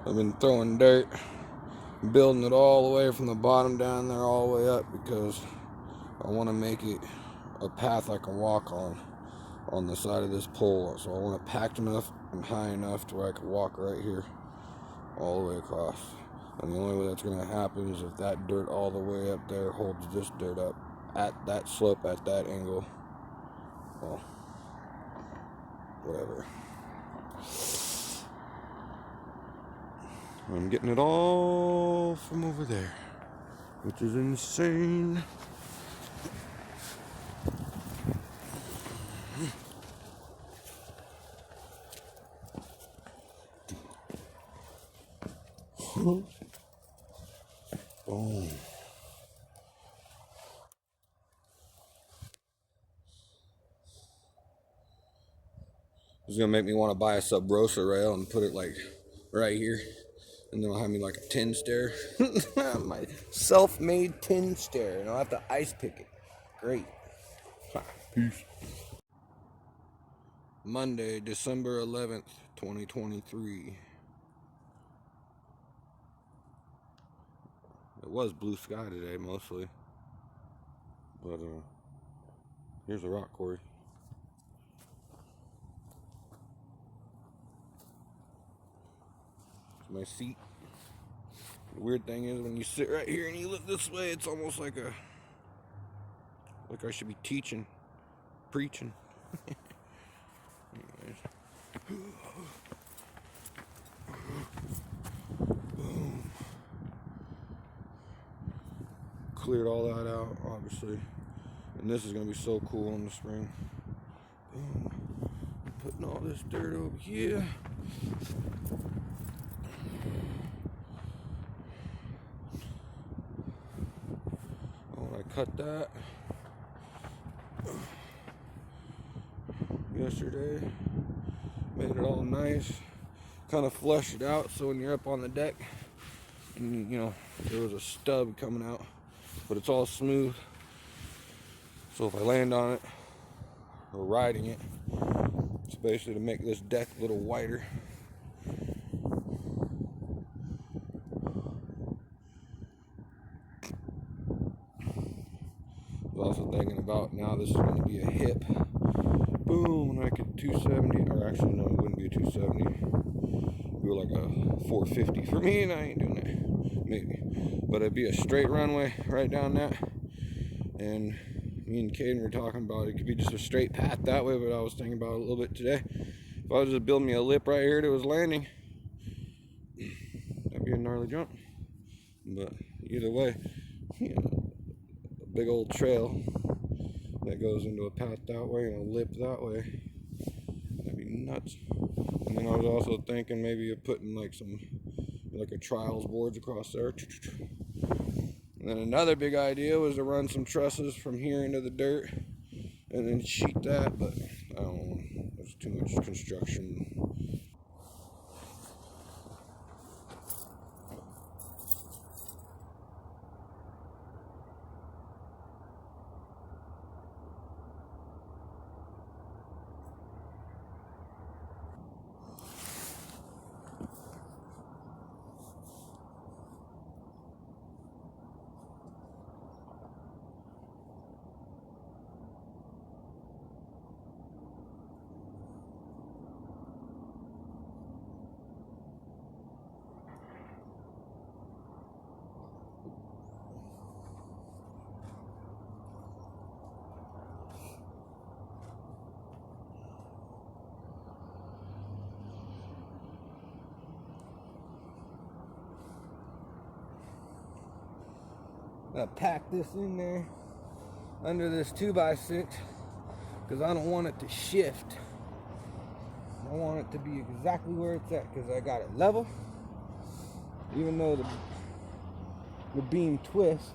I've been throwing dirt, building it all the way from the bottom down there all the way up because I want to make it a path I can walk on the side of this pole. So I want it packed enough and high enough to where I can walk right here all the way across. And the only way that's going to happen is if that dirt all the way up there holds this dirt up at that slope, at that angle. Well, whatever. I'm getting it all from over there, which is insane. Boom. It's gonna make me want to buy a sub-rosa rail and put it like right here, and then I'll have me like a 10 stair. My self-made 10 stair, and I'll have to ice pick it. Great. Peace. Monday, December 11th, 2023. It was blue sky today mostly, but here's a rock quarry. It's my seat. The weird thing is when you sit right here and you look this way, it's almost like I should be teaching, preaching. Anyways. Boom. Cleared all that out, obviously. And this is gonna be so cool in the spring. Boom. Putting all this dirt over here. cut that yesterday. Made it all nice. Kind of flushed it out so when you're up on the deck and you know there was a stub coming out, but it's all smooth. So if I land on it or riding it, it's basically to make this deck a little wider. I was also thinking about now this is going to be a hip. Boom, and I could 270, or actually no, it wouldn't be a 270. Do like a 450 for me, and I ain't doing that. Maybe, but it'd be a straight runway right down that. And me and Caden were talking about it could be just a straight path that way, but I was thinking about it a little bit today. If I was just building me a lip right here that was landing, that'd be a gnarly jump. But either way, you know, a big old trail that goes into a path that way and a lip that way, that'd be nuts. And then I was also thinking maybe of putting like a trials boards across there. And then another big idea was to run some trusses from here into the dirt and then sheet that, but I don't know, there's too much construction. I pack this in there under this 2x6 because I don't want it to shift. I want it to be exactly where it's at because I got it level. Even though the beam twists,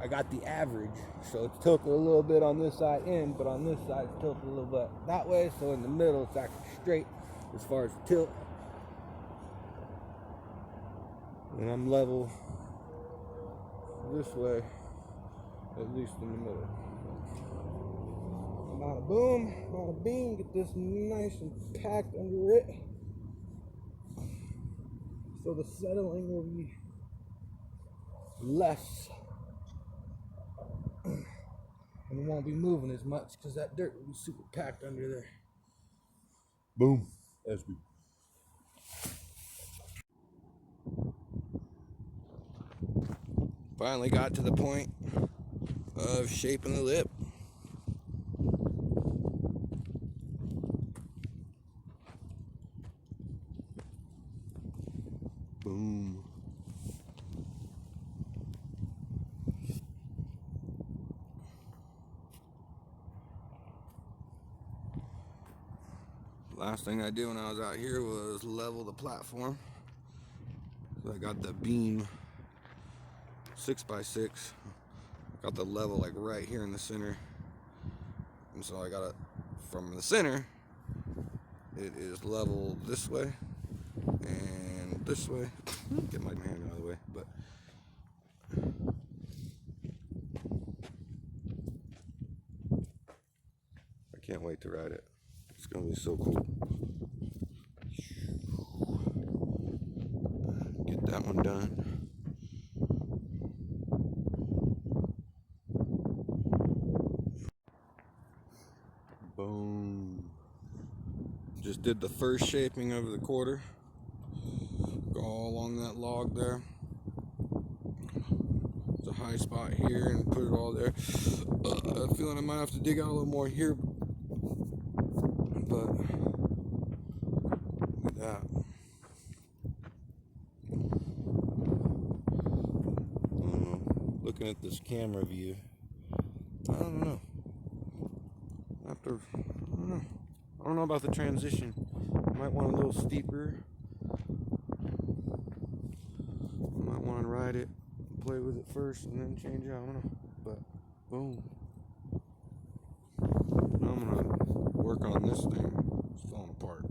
I got the average. So it's tilted a little bit on this side in, but on this side it's tilted a little bit that way. So in the middle it's actually straight as far as tilt. And I'm level this way, at least in the middle. Bada boom, bada bing, get this nice and packed under it. So the settling will be less. And it won't be moving as much because that dirt will be super packed under there. Boom. SB. Finally got to the point of shaping the lip. Boom. Last thing I did when I was out here was level the platform. So I got the beam 6x6. Got the level like right here in the center. And so I got it from the center. It is level this way and this way. Get my hand out of the way, but I can't wait to ride it. It's gonna be so cool. Get that one done. Boom. Just did the first shaping of the quarter. Go all along that log there. There's a high spot here and put it all there. I'm feeling I might have to dig out a little more here. But look at that. I don't know. Looking at this camera view, I don't know. I don't know about the transition. I might want a little steeper. I might want to ride play with it first and then change it. I don't know. But boom. Now I'm gonna work on this thing. It's falling apart.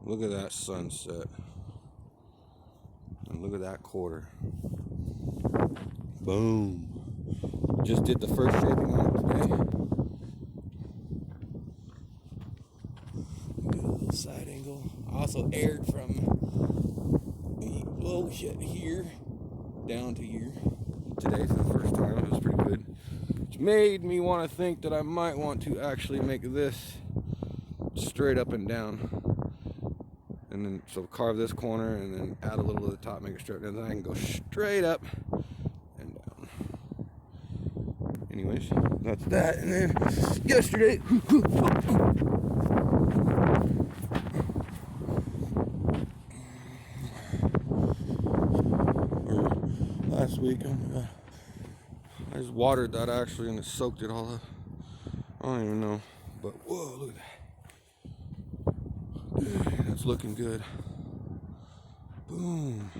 Look at that sunset. And look at that quarter. Boom. Just did the first shaping on it today. Get a little side angle. I also aired from here down to here today for the first time. It was pretty good. Which made me want to think that I might want to actually make this straight up and down. And then so carve this corner and then add a little to the top, make it straight, and then I can go straight up and down. Anyways, that's that. And then yesterday, or last week, oh my god, I just watered that actually and it soaked it all up. I don't even know, but whoa, look at that. That's looking good. Boom.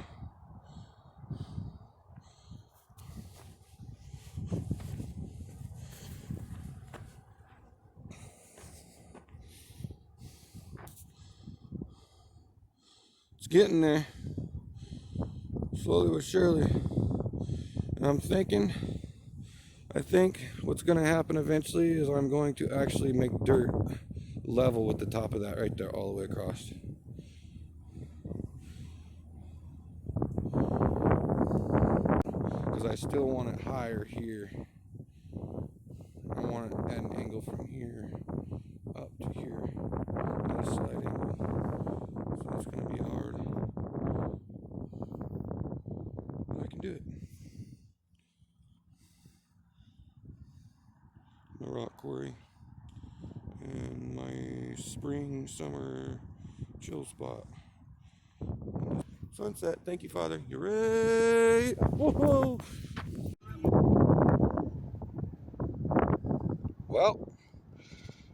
It's getting there. Slowly but surely. And I think what's going to happen eventually is I'm going to actually make dirt level with the top of that right there all the way across. Because I still want it higher here. I want it at an angle from here up to here at a slight angle. So it's going to be hard. But I can do it. My rock quarry and my spring summer chill spot. Sunset. Thank you, Father. YARAY. Whoa. Well,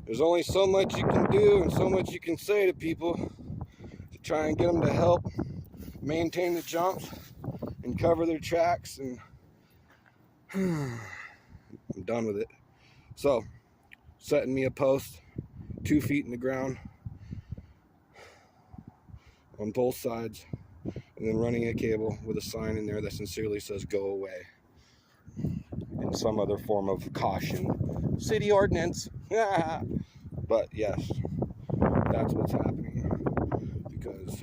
there's only so much you can do and so much you can say to people to try and get them to help maintain the jumps and cover their tracks, and I'm done with it. So, setting me a post 2 feet in the ground on both sides, and then running a cable with a sign in there that sincerely says "Go away," in some other form of caution. City ordinance. But yes, that's what's happening, because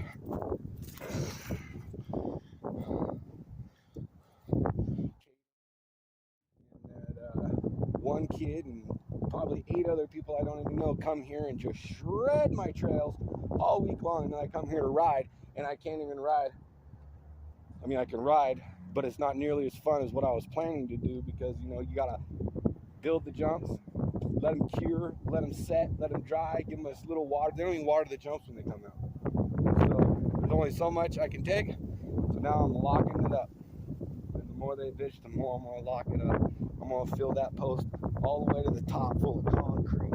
one kid and probably 8 other people I don't even know come here and just shred my trails all week long, and then I come here to ride and I can't even ride. I mean, I can ride, but it's not nearly as fun as what I was planning to do, because you know, you gotta build the jumps, let them cure, let them set, let them dry, give them a little water. They don't even water the jumps when they come out. So there's only so much I can take, so now I'm locking it up. And the more they bitch, the more I'm gonna lock it up. I'm gonna fill that post all the way to the top full of concrete.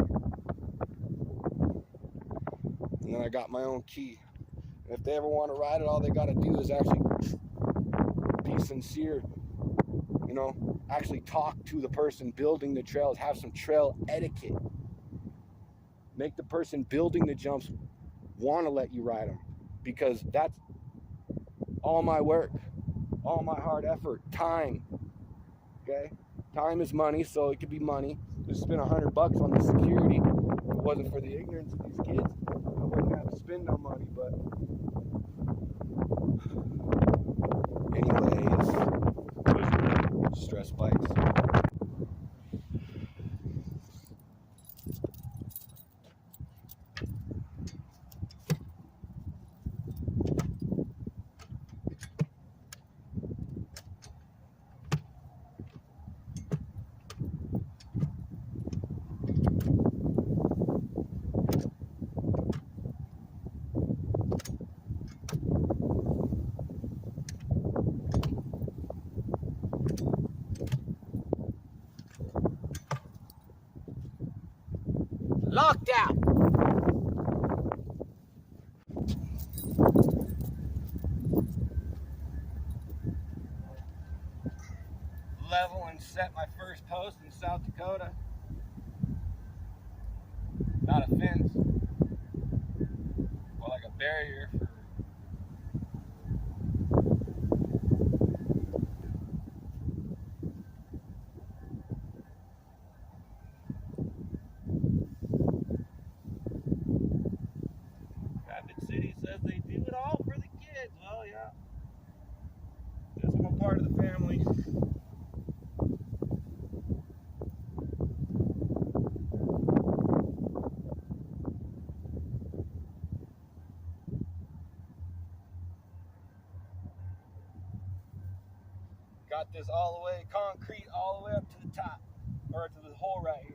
And then I got my own key. And if they ever want to ride it, all they gotta do is actually be sincere, you know, actually talk to the person building the trails, have some trail etiquette. Make the person building the jumps want to let you ride them, because that's all my work, all my hard effort, time. Okay, time is money, so it could be money. Just spend $100 on the security. If it wasn't for the ignorance of these kids, I wouldn't have to spend no money. But anyways, stress bites. knocked out. Level and set my first post in South Dakota. Not a fence, or like a barrier for Rapid City says they do it all for the kids. Well, yeah. Guess I'm a part of the family. Got this all the way concrete all the way up to the top, or to the hole right here.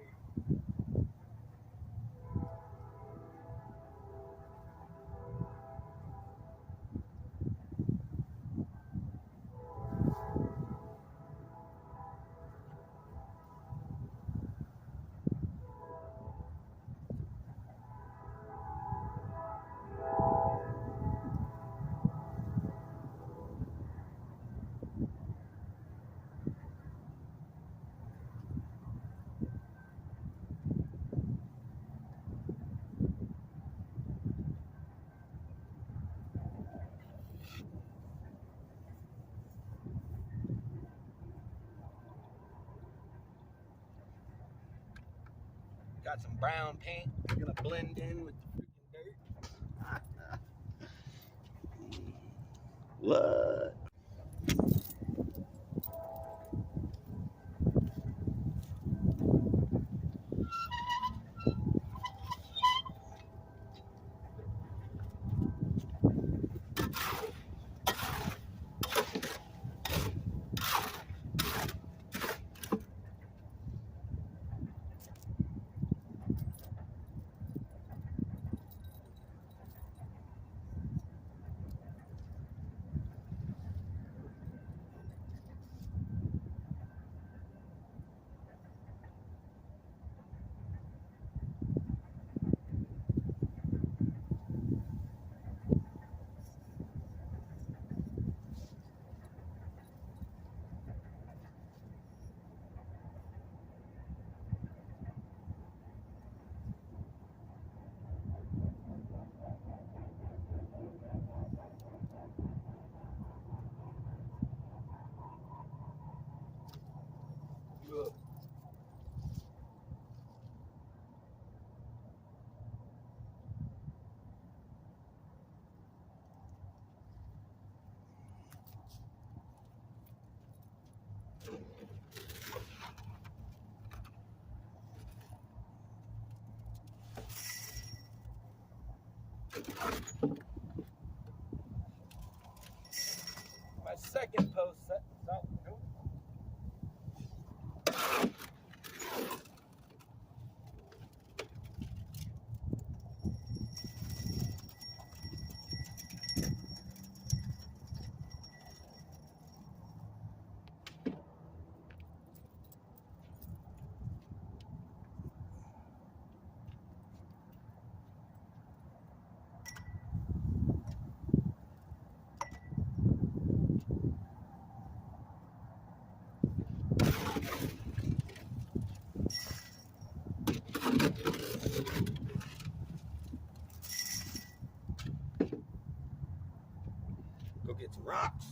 Got some brown paint. It's gonna blend in with the freaking dirt. What? My second post set. So, nope. Go get some rocks.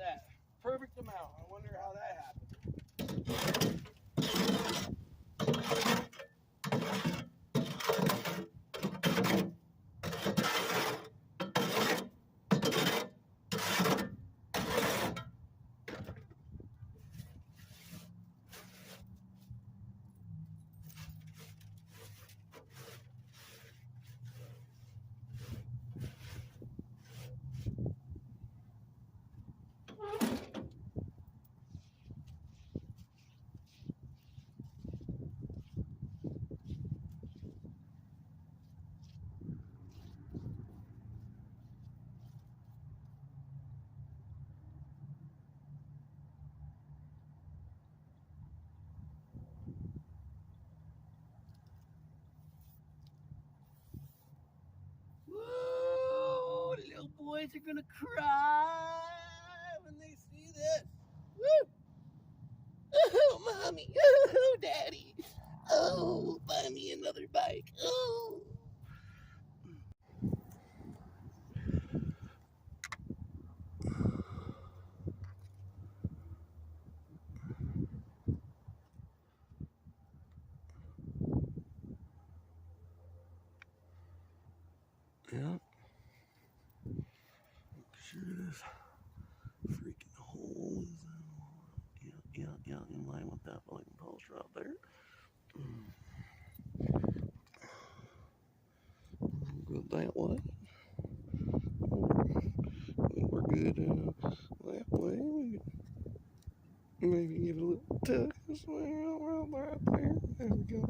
that. Perfect amount. I wonder how that happened. Woo! Little boys are gonna cry when they see this. Woo! Oh, mommy. Oh, daddy. Oh, buy me another bike. Oh. Yeah. Sure this freaking hole is yeah, in line with that lightning post right there. Good that way. We're good that way. Maybe give it a little tug this way, right there. There we go.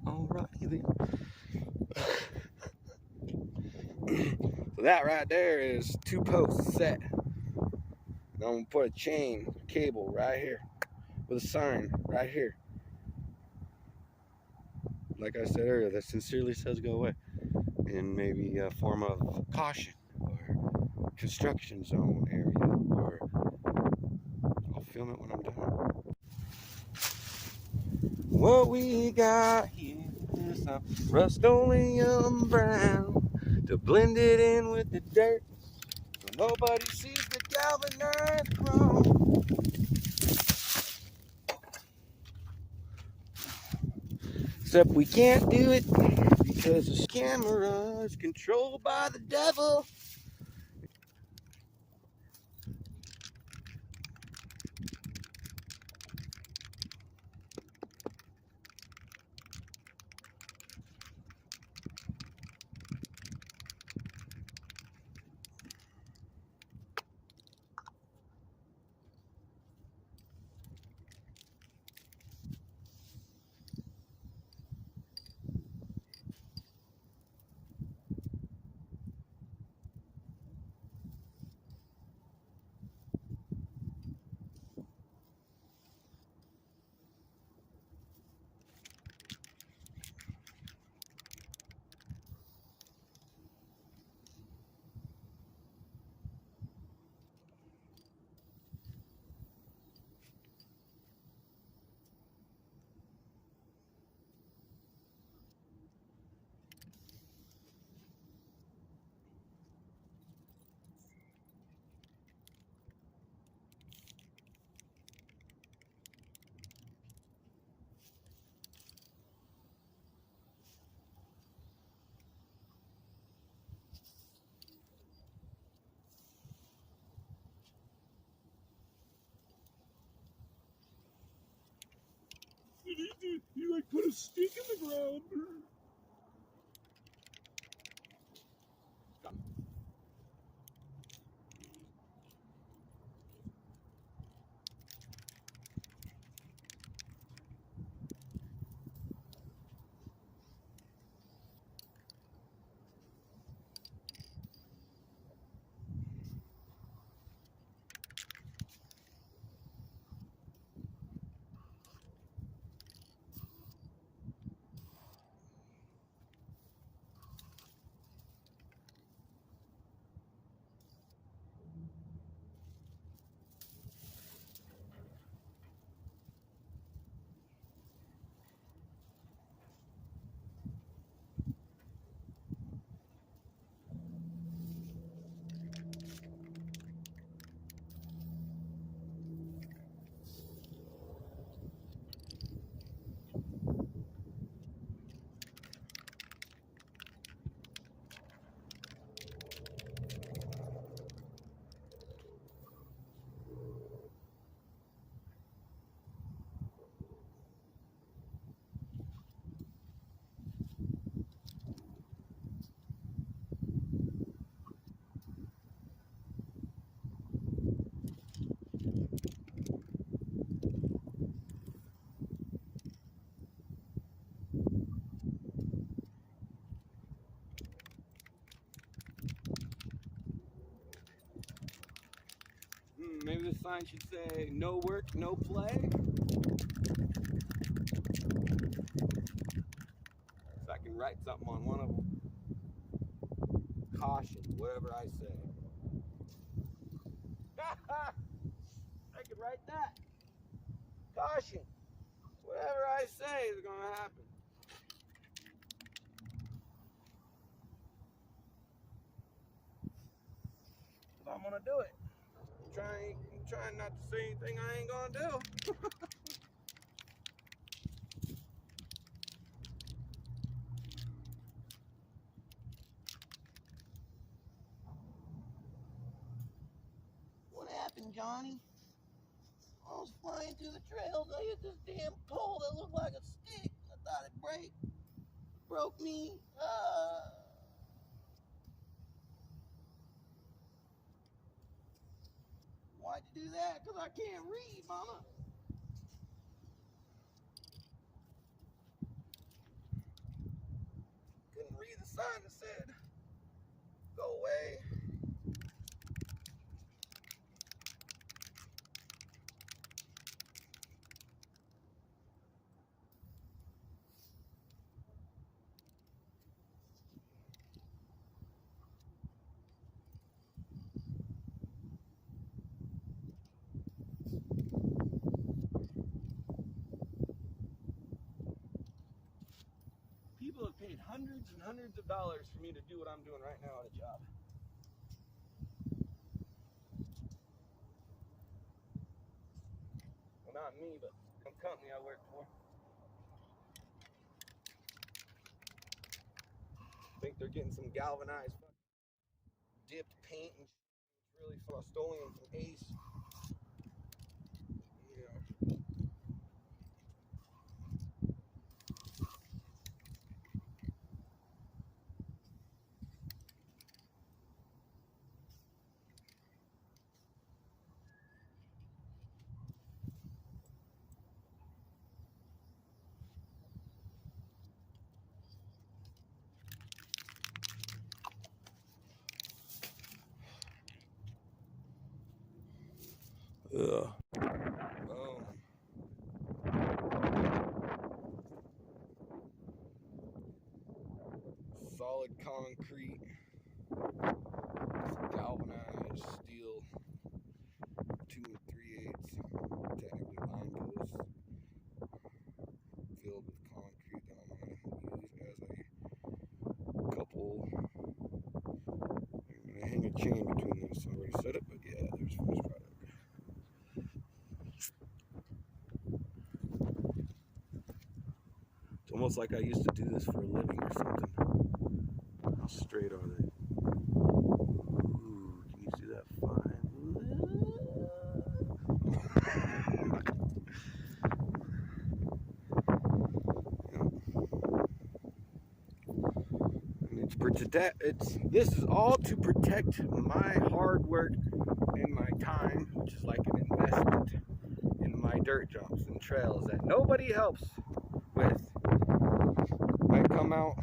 Alrighty then. So that right there is 2 posts set. And I'm gonna put a chain cable right here with a sign right here. Like I said earlier, that sincerely says go away. In maybe a form of caution or construction zone area, or I'll film it when I'm done. What we got here is some Rust-Oleum brown to blend it in with the dirt so nobody sees the galvanized chrome. Except we can't do it because this camera is controlled by the devil. You like put a stick in the ground. sign should say, no work, no play. So I can write something on one of them. Caution, whatever I say. I could write that. Caution, whatever I say is gonna happen. But I'm gonna do it. I'm trying not to say anything I ain't gonna do. What happened, Johnny? I was flying through the trails. I hit this damn pole that looked like a stick. I thought it broke me. Why'd you do that? Because I can't read, Mama. Couldn't read the sign that said, go away. People have paid hundreds and hundreds of dollars for me to do what I'm doing right now at a job. Well, not me, but some company I work for. I think they're getting some galvanized dipped paint and it's really Frostolium from Ace. Yeah. Boom. Solid concrete, galvanized steel, 2 3/8, technically line posts, filled with concrete that I'm going to use as a couple. I'm going to hang a chain between those, so I already said it, but yeah, there's finished product. It's almost like I used to do this for a living or something. How straight are they? Ooh, can you see that fine? This is all to protect my hard work and my time, which is like an investment in my dirt jumps and trails that nobody helps with. I come out,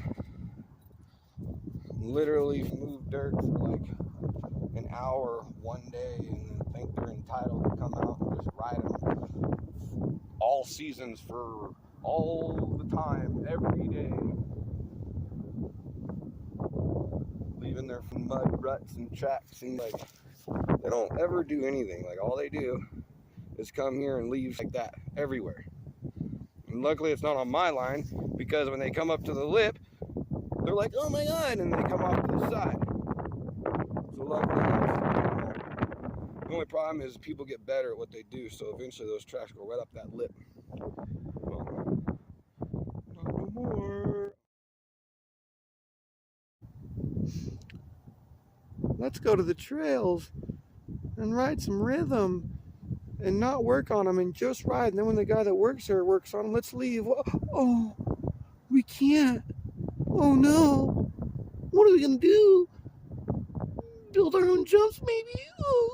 literally move dirt for like an hour one day and then think they're entitled to come out and just ride them all seasons for all the time, every day. Leaving their mud ruts and tracks, and like they don't ever do anything. Like all they do is come here and leave like that everywhere. And luckily it's not on my line, because when they come up to the lip, they're like, oh my god, and they come off to the side. So luckily the only problem is people get better at what they do, so eventually those tracks go right up that lip. Well, not no more. Let's go to the trails and ride some rhythm and not work on them and just ride. And then when the guy that works there works on them, let's leave. Oh, we can't. Oh no. What are we gonna do? Build our own jumps maybe? Oh.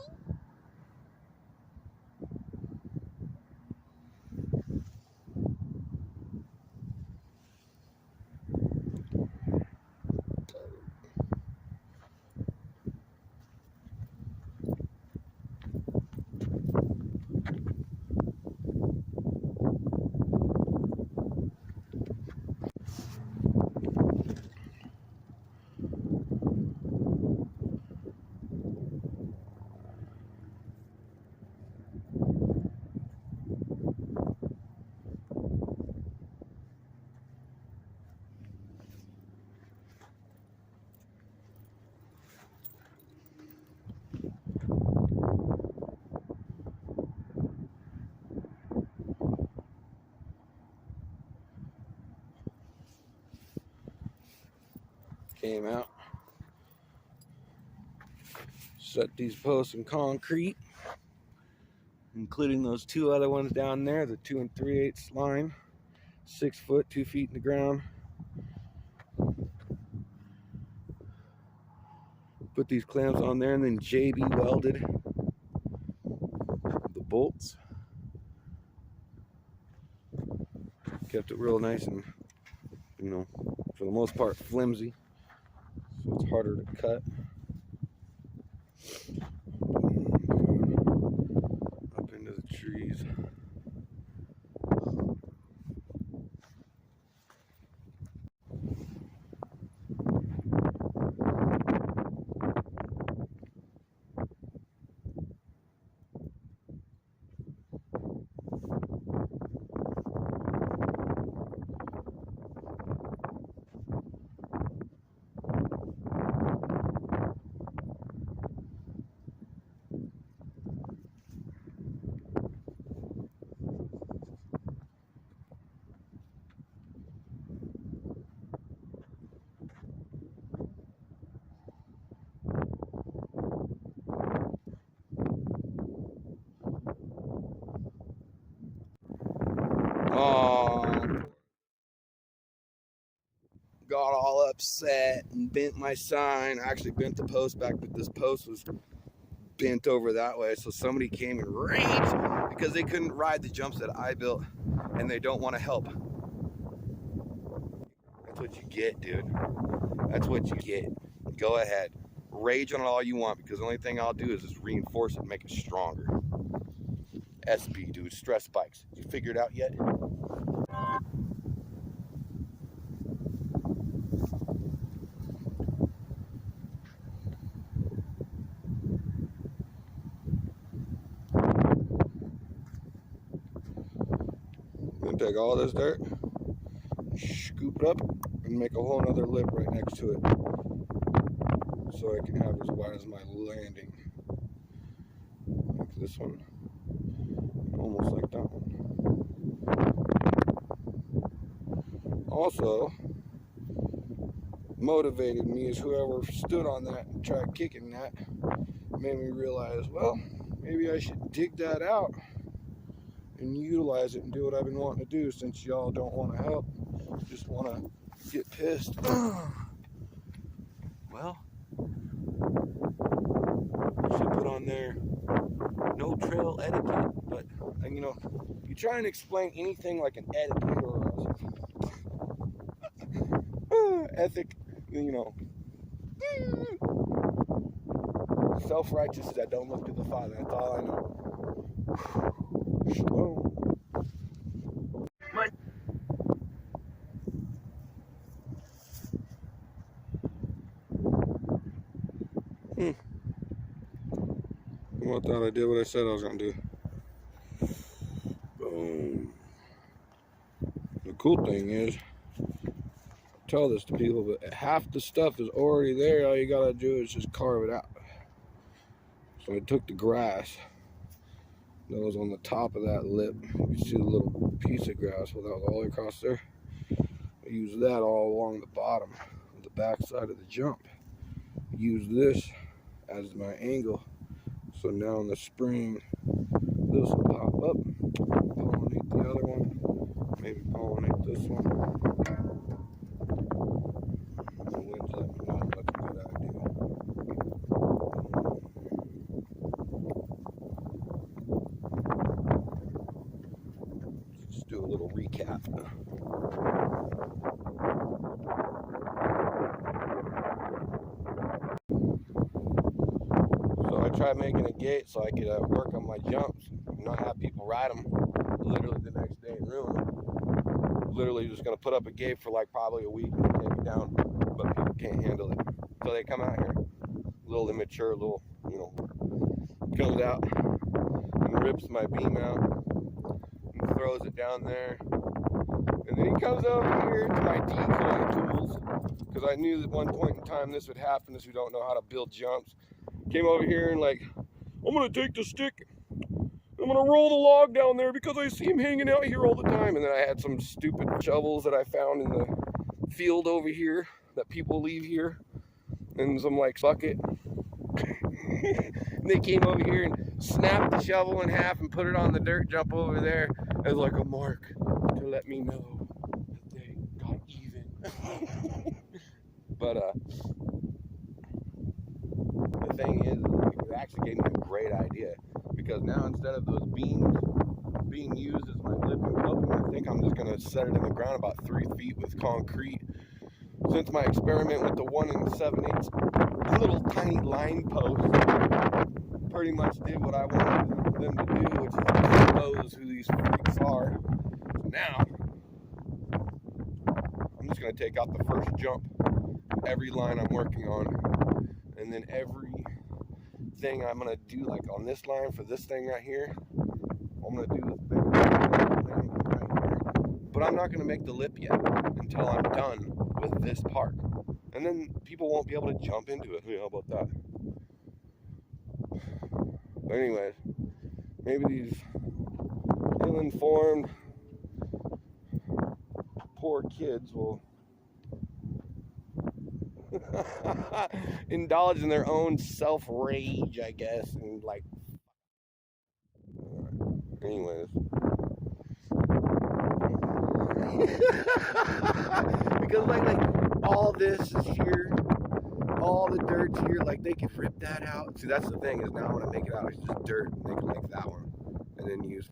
Came out, set these posts in concrete, including those two other ones down there, the 2 3/8 line, 6 foot, 2 feet in the ground. Put these clamps on there and then JB welded the bolts. Kept it real nice and, you know, for the most part flimsy, so it's harder to cut. Up into the trees. Oh, got all upset and bent my sign. I actually bent the post back, but this post was bent over that way. So somebody came and raged because they couldn't ride the jumps that I built and they don't want to help. That's what you get, dude. That's what you get. Go ahead. Rage on it all you want, because the only thing I'll do is just reinforce it and make it stronger. SB, dude. Stress spikes. You figured it out yet? I'm gonna take all this dirt, scoop it up, and make a whole nother lip right next to it, so I can have as wide as my landing. Like this one, almost like that one. Also, motivated me is whoever stood on that and tried kicking that, made me realize, well, maybe I should dig that out and utilize it and do what I've been wanting to do, since y'all don't want to help, just want to get pissed. Well, should put on there no trail etiquette, but you know, you try and explain anything like an etiquette or ethic, you know, self-righteous is that don't look to the Father. That's all I know. Shalom. Well, I thought I did what I said I was gonna do. Boom. The cool thing is, I tell this to people, but half the stuff is already there. All you gotta do is just carve it out. So I took the grass that was on the top of that lip. You see the little piece of grass, well, that was all the way across there. I used that all along the bottom of the back side of the jump. Use this as my angle. So now in the spring, this will pop up, pollinate the other one, maybe pollinate this one. The winds let me know that's a good idea. Let's do a little recap. So I tried making a gate so I could work on my jumps, not have people ride them literally the next day and ruin them. Literally just gonna put up a gate for like probably a week and take it down, but people can't handle it. So they come out here, a little immature, little, you know, comes out and rips my beam out and throws it down there. And then he comes over here to my decoy tools, because I knew that at one point in time this would happen, as we don't know how to build jumps. Came over here and like, I'm gonna take the stick, I'm gonna roll the log down there because I see him hanging out here all the time. And then I had some stupid shovels that I found in the field over here. that people leave here in some like bucket. They came over here and snapped the shovel in half and put it on the dirt jump over there as like a mark to let me know that they got even. But the thing is, it actually gave me a great idea, because now instead of those beams being used as my lip and coping, I think I'm just going to set it in the ground about 3 feet with concrete. Since my experiment with the 1 7/8 little tiny line post pretty much did what I wanted them to do, which is expose who these freaks are. So now, I'm just going to take out the first jump, every line I'm working on, and then everything I'm going to do, like on this line for this thing right here, I'm going to do this thing right here. But I'm not going to make the lip yet until I'm done with this part. And then people won't be able to jump into it. Hey, how about that? But anyways, maybe these ill-informed poor kids will indulge in their own self-rage, I guess, and like, anyways. Because like all this is here, all the dirt's here, like they could rip that out. See, that's the thing, is now when I make it out, it's just dirt, and they can make that one and then use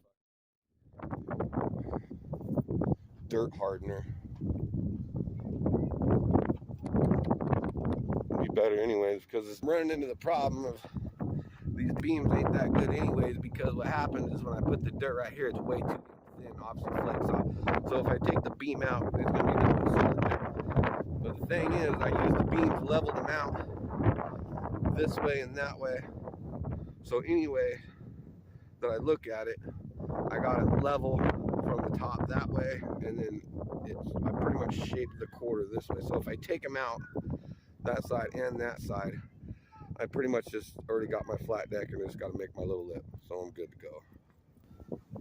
dirt hardener. It'd be better anyways, because it's running into the problem of these beams ain't that good anyways, because what happens is when I put the dirt right here, it's way too thin, obviously flakes off. So if I take the beam out, it's going to be nothing but solid dirt. But the thing is, I use the beams, level them out this way and that way. So anyway that I look at it, I got it level from the top that way, and then I pretty much shaped the quarter this way. So if I take them out, that side and that side, I pretty much just already got my flat deck, and I just got to make my little lip, so I'm good to go.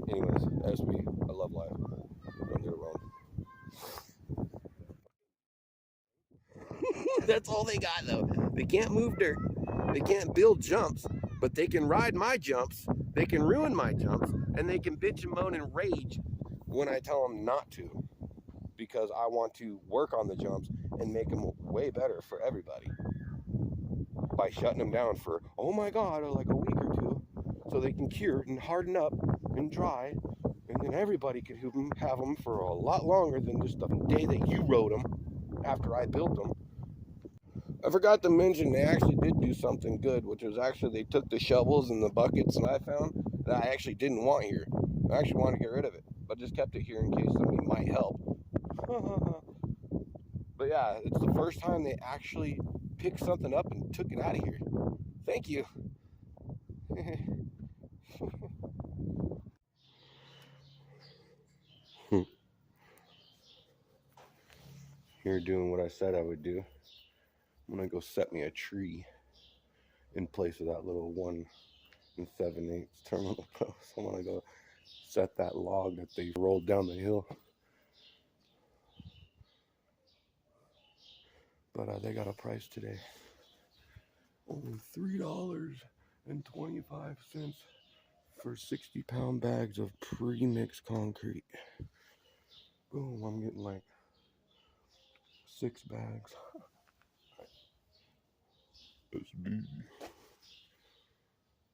Anyways, SB, I love life. Don't get it wrong. That's all they got though. They can't move dirt. They can't build jumps, but they can ride my jumps. They can ruin my jumps, and they can bitch and moan and rage when I tell them not to, because I want to work on the jumps and make them way better for everybody by shutting them down for, oh my God, like a week or two, so they can cure and harden up and dry, and then everybody could have them for a lot longer than just the day that you rode them after I built them. I forgot to mention they actually did do something good, which was actually they took the shovels and the buckets that I found that I actually didn't want here. I actually wanted to get rid of it, but just kept it here in case somebody might help. But yeah, it's the first time they actually picked something up and took it out of here. Thank you. Here doing what I said I would do. I'm gonna go set me a tree in place of that little 1 7/8 terminal post. I'm gonna go set that log that they rolled down the hill. But they got a price today. Only $3.25 for 60-pound bags of pre-mixed concrete. Boom, I'm getting like 6 bags.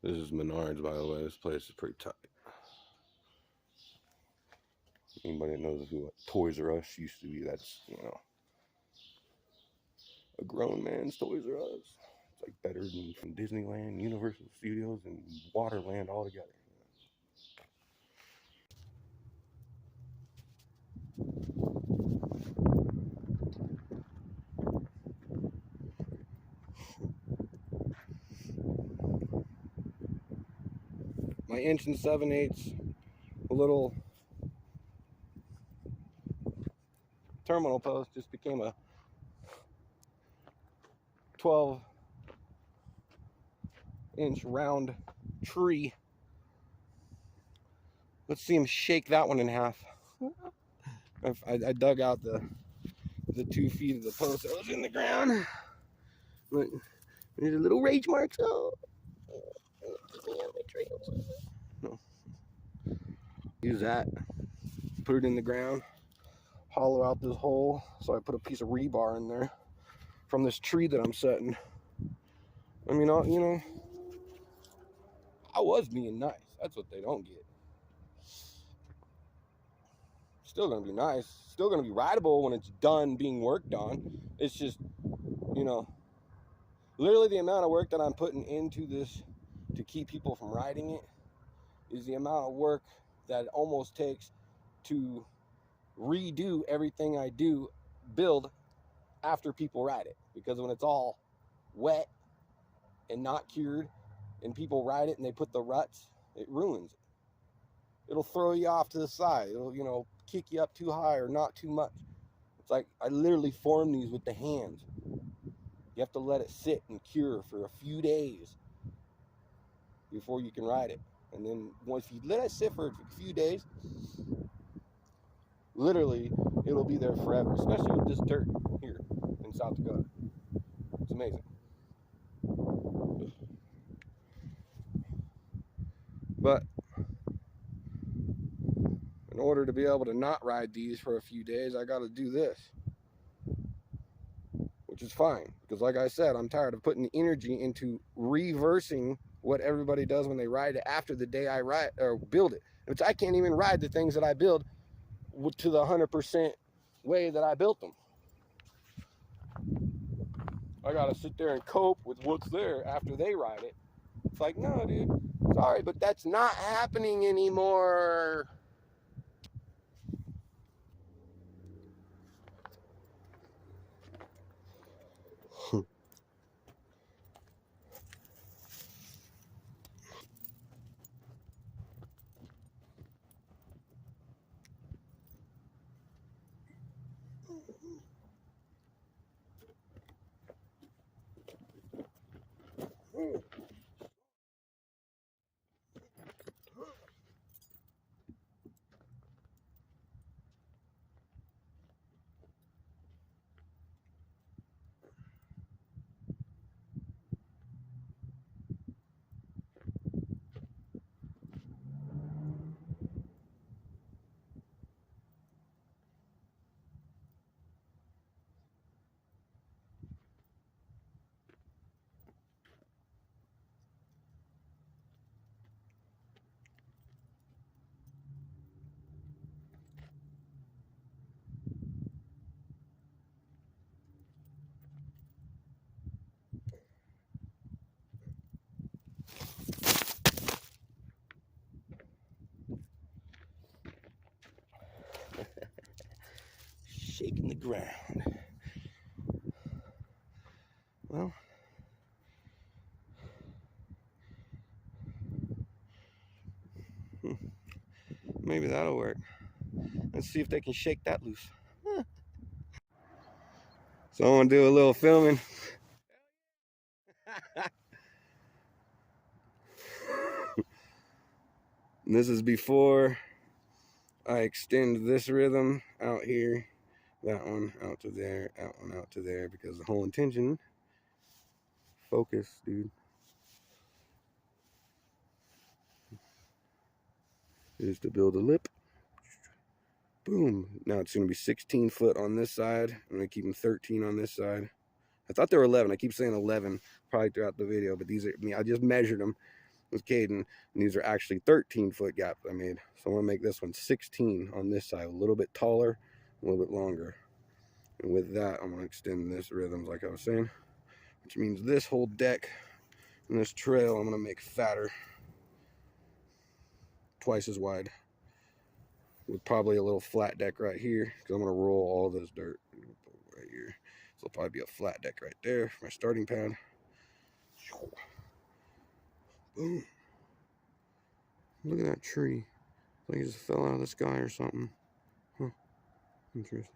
This is Menards, by the way. This place is pretty tight. Anybody that knows who Toys R Us used to be, that's, you know, a grown man's Toys R Us. It's like better than from Disneyland, Universal Studios, and Waterland all together. My 1 7/8 little terminal post just became a 12-inch round tree. Let's see him shake that one in half. I dug out the the 2 feet of the post that was in the ground. But there's a little rage marks. Oh, get me out of my trails. No. Use that. Put it in the ground. Hollow out this hole. So I put a piece of rebar in there from this tree that I'm setting. I mean, you know, I was being nice. That's what they don't get. Still gonna be nice. Still gonna be rideable when it's done being worked on. It's just, you know, literally the amount of work that I'm putting into this to keep people from riding it is the amount of work that it almost takes to redo everything I build after people ride it. Because when it's all wet and not cured and people ride it and they put the ruts, it ruins it. It'll throw you off to the side. It'll, you know, kick you up too high or not too much. It's like I literally form these with the hands. You have to let it sit and cure for a few days before you can ride it. And then once you let it sit for a few days, literally it'll be there forever, especially with this dirt here in South Dakota. It's amazing. But in order to be able to not ride these for a few days, I got to do this, which is fine. Because like I said, I'm tired of putting the energy into reversing what everybody does when they ride it after the day I ride or build it, which I can't even ride the things that I build to the 100% way that I built them. I got to sit there and cope with what's there after they ride it. It's like, no, dude, sorry, but that's not happening anymore. Shaking the ground. Well, maybe that'll work. Let's see if they can shake that loose. So I'm gonna do a little filming. And this is before I extend this rhythm out here, that one out to there, that one out to there, because the whole intention, focus, dude, is to build a lip. Boom. Now it's going to be 16 foot on this side. I'm going to keep them 13 on this side. I thought they were 11. I keep saying 11 probably throughout the video, but these are, I just measured them with Caden, and these are actually 13 foot gaps I made. So I'm going to make this one 16 on this side, a little bit taller, a little bit longer. And with that, I'm going to extend this rhythms like I was saying, which means this whole deck and this trail I'm going to make fatter, twice as wide, with probably a little flat deck right here, because I'm going to roll all this dirt right here. So it'll probably be a flat deck right there for my starting pad. Boom. Look at that tree. Like it just fell out of the sky or something. Huh. Interesting.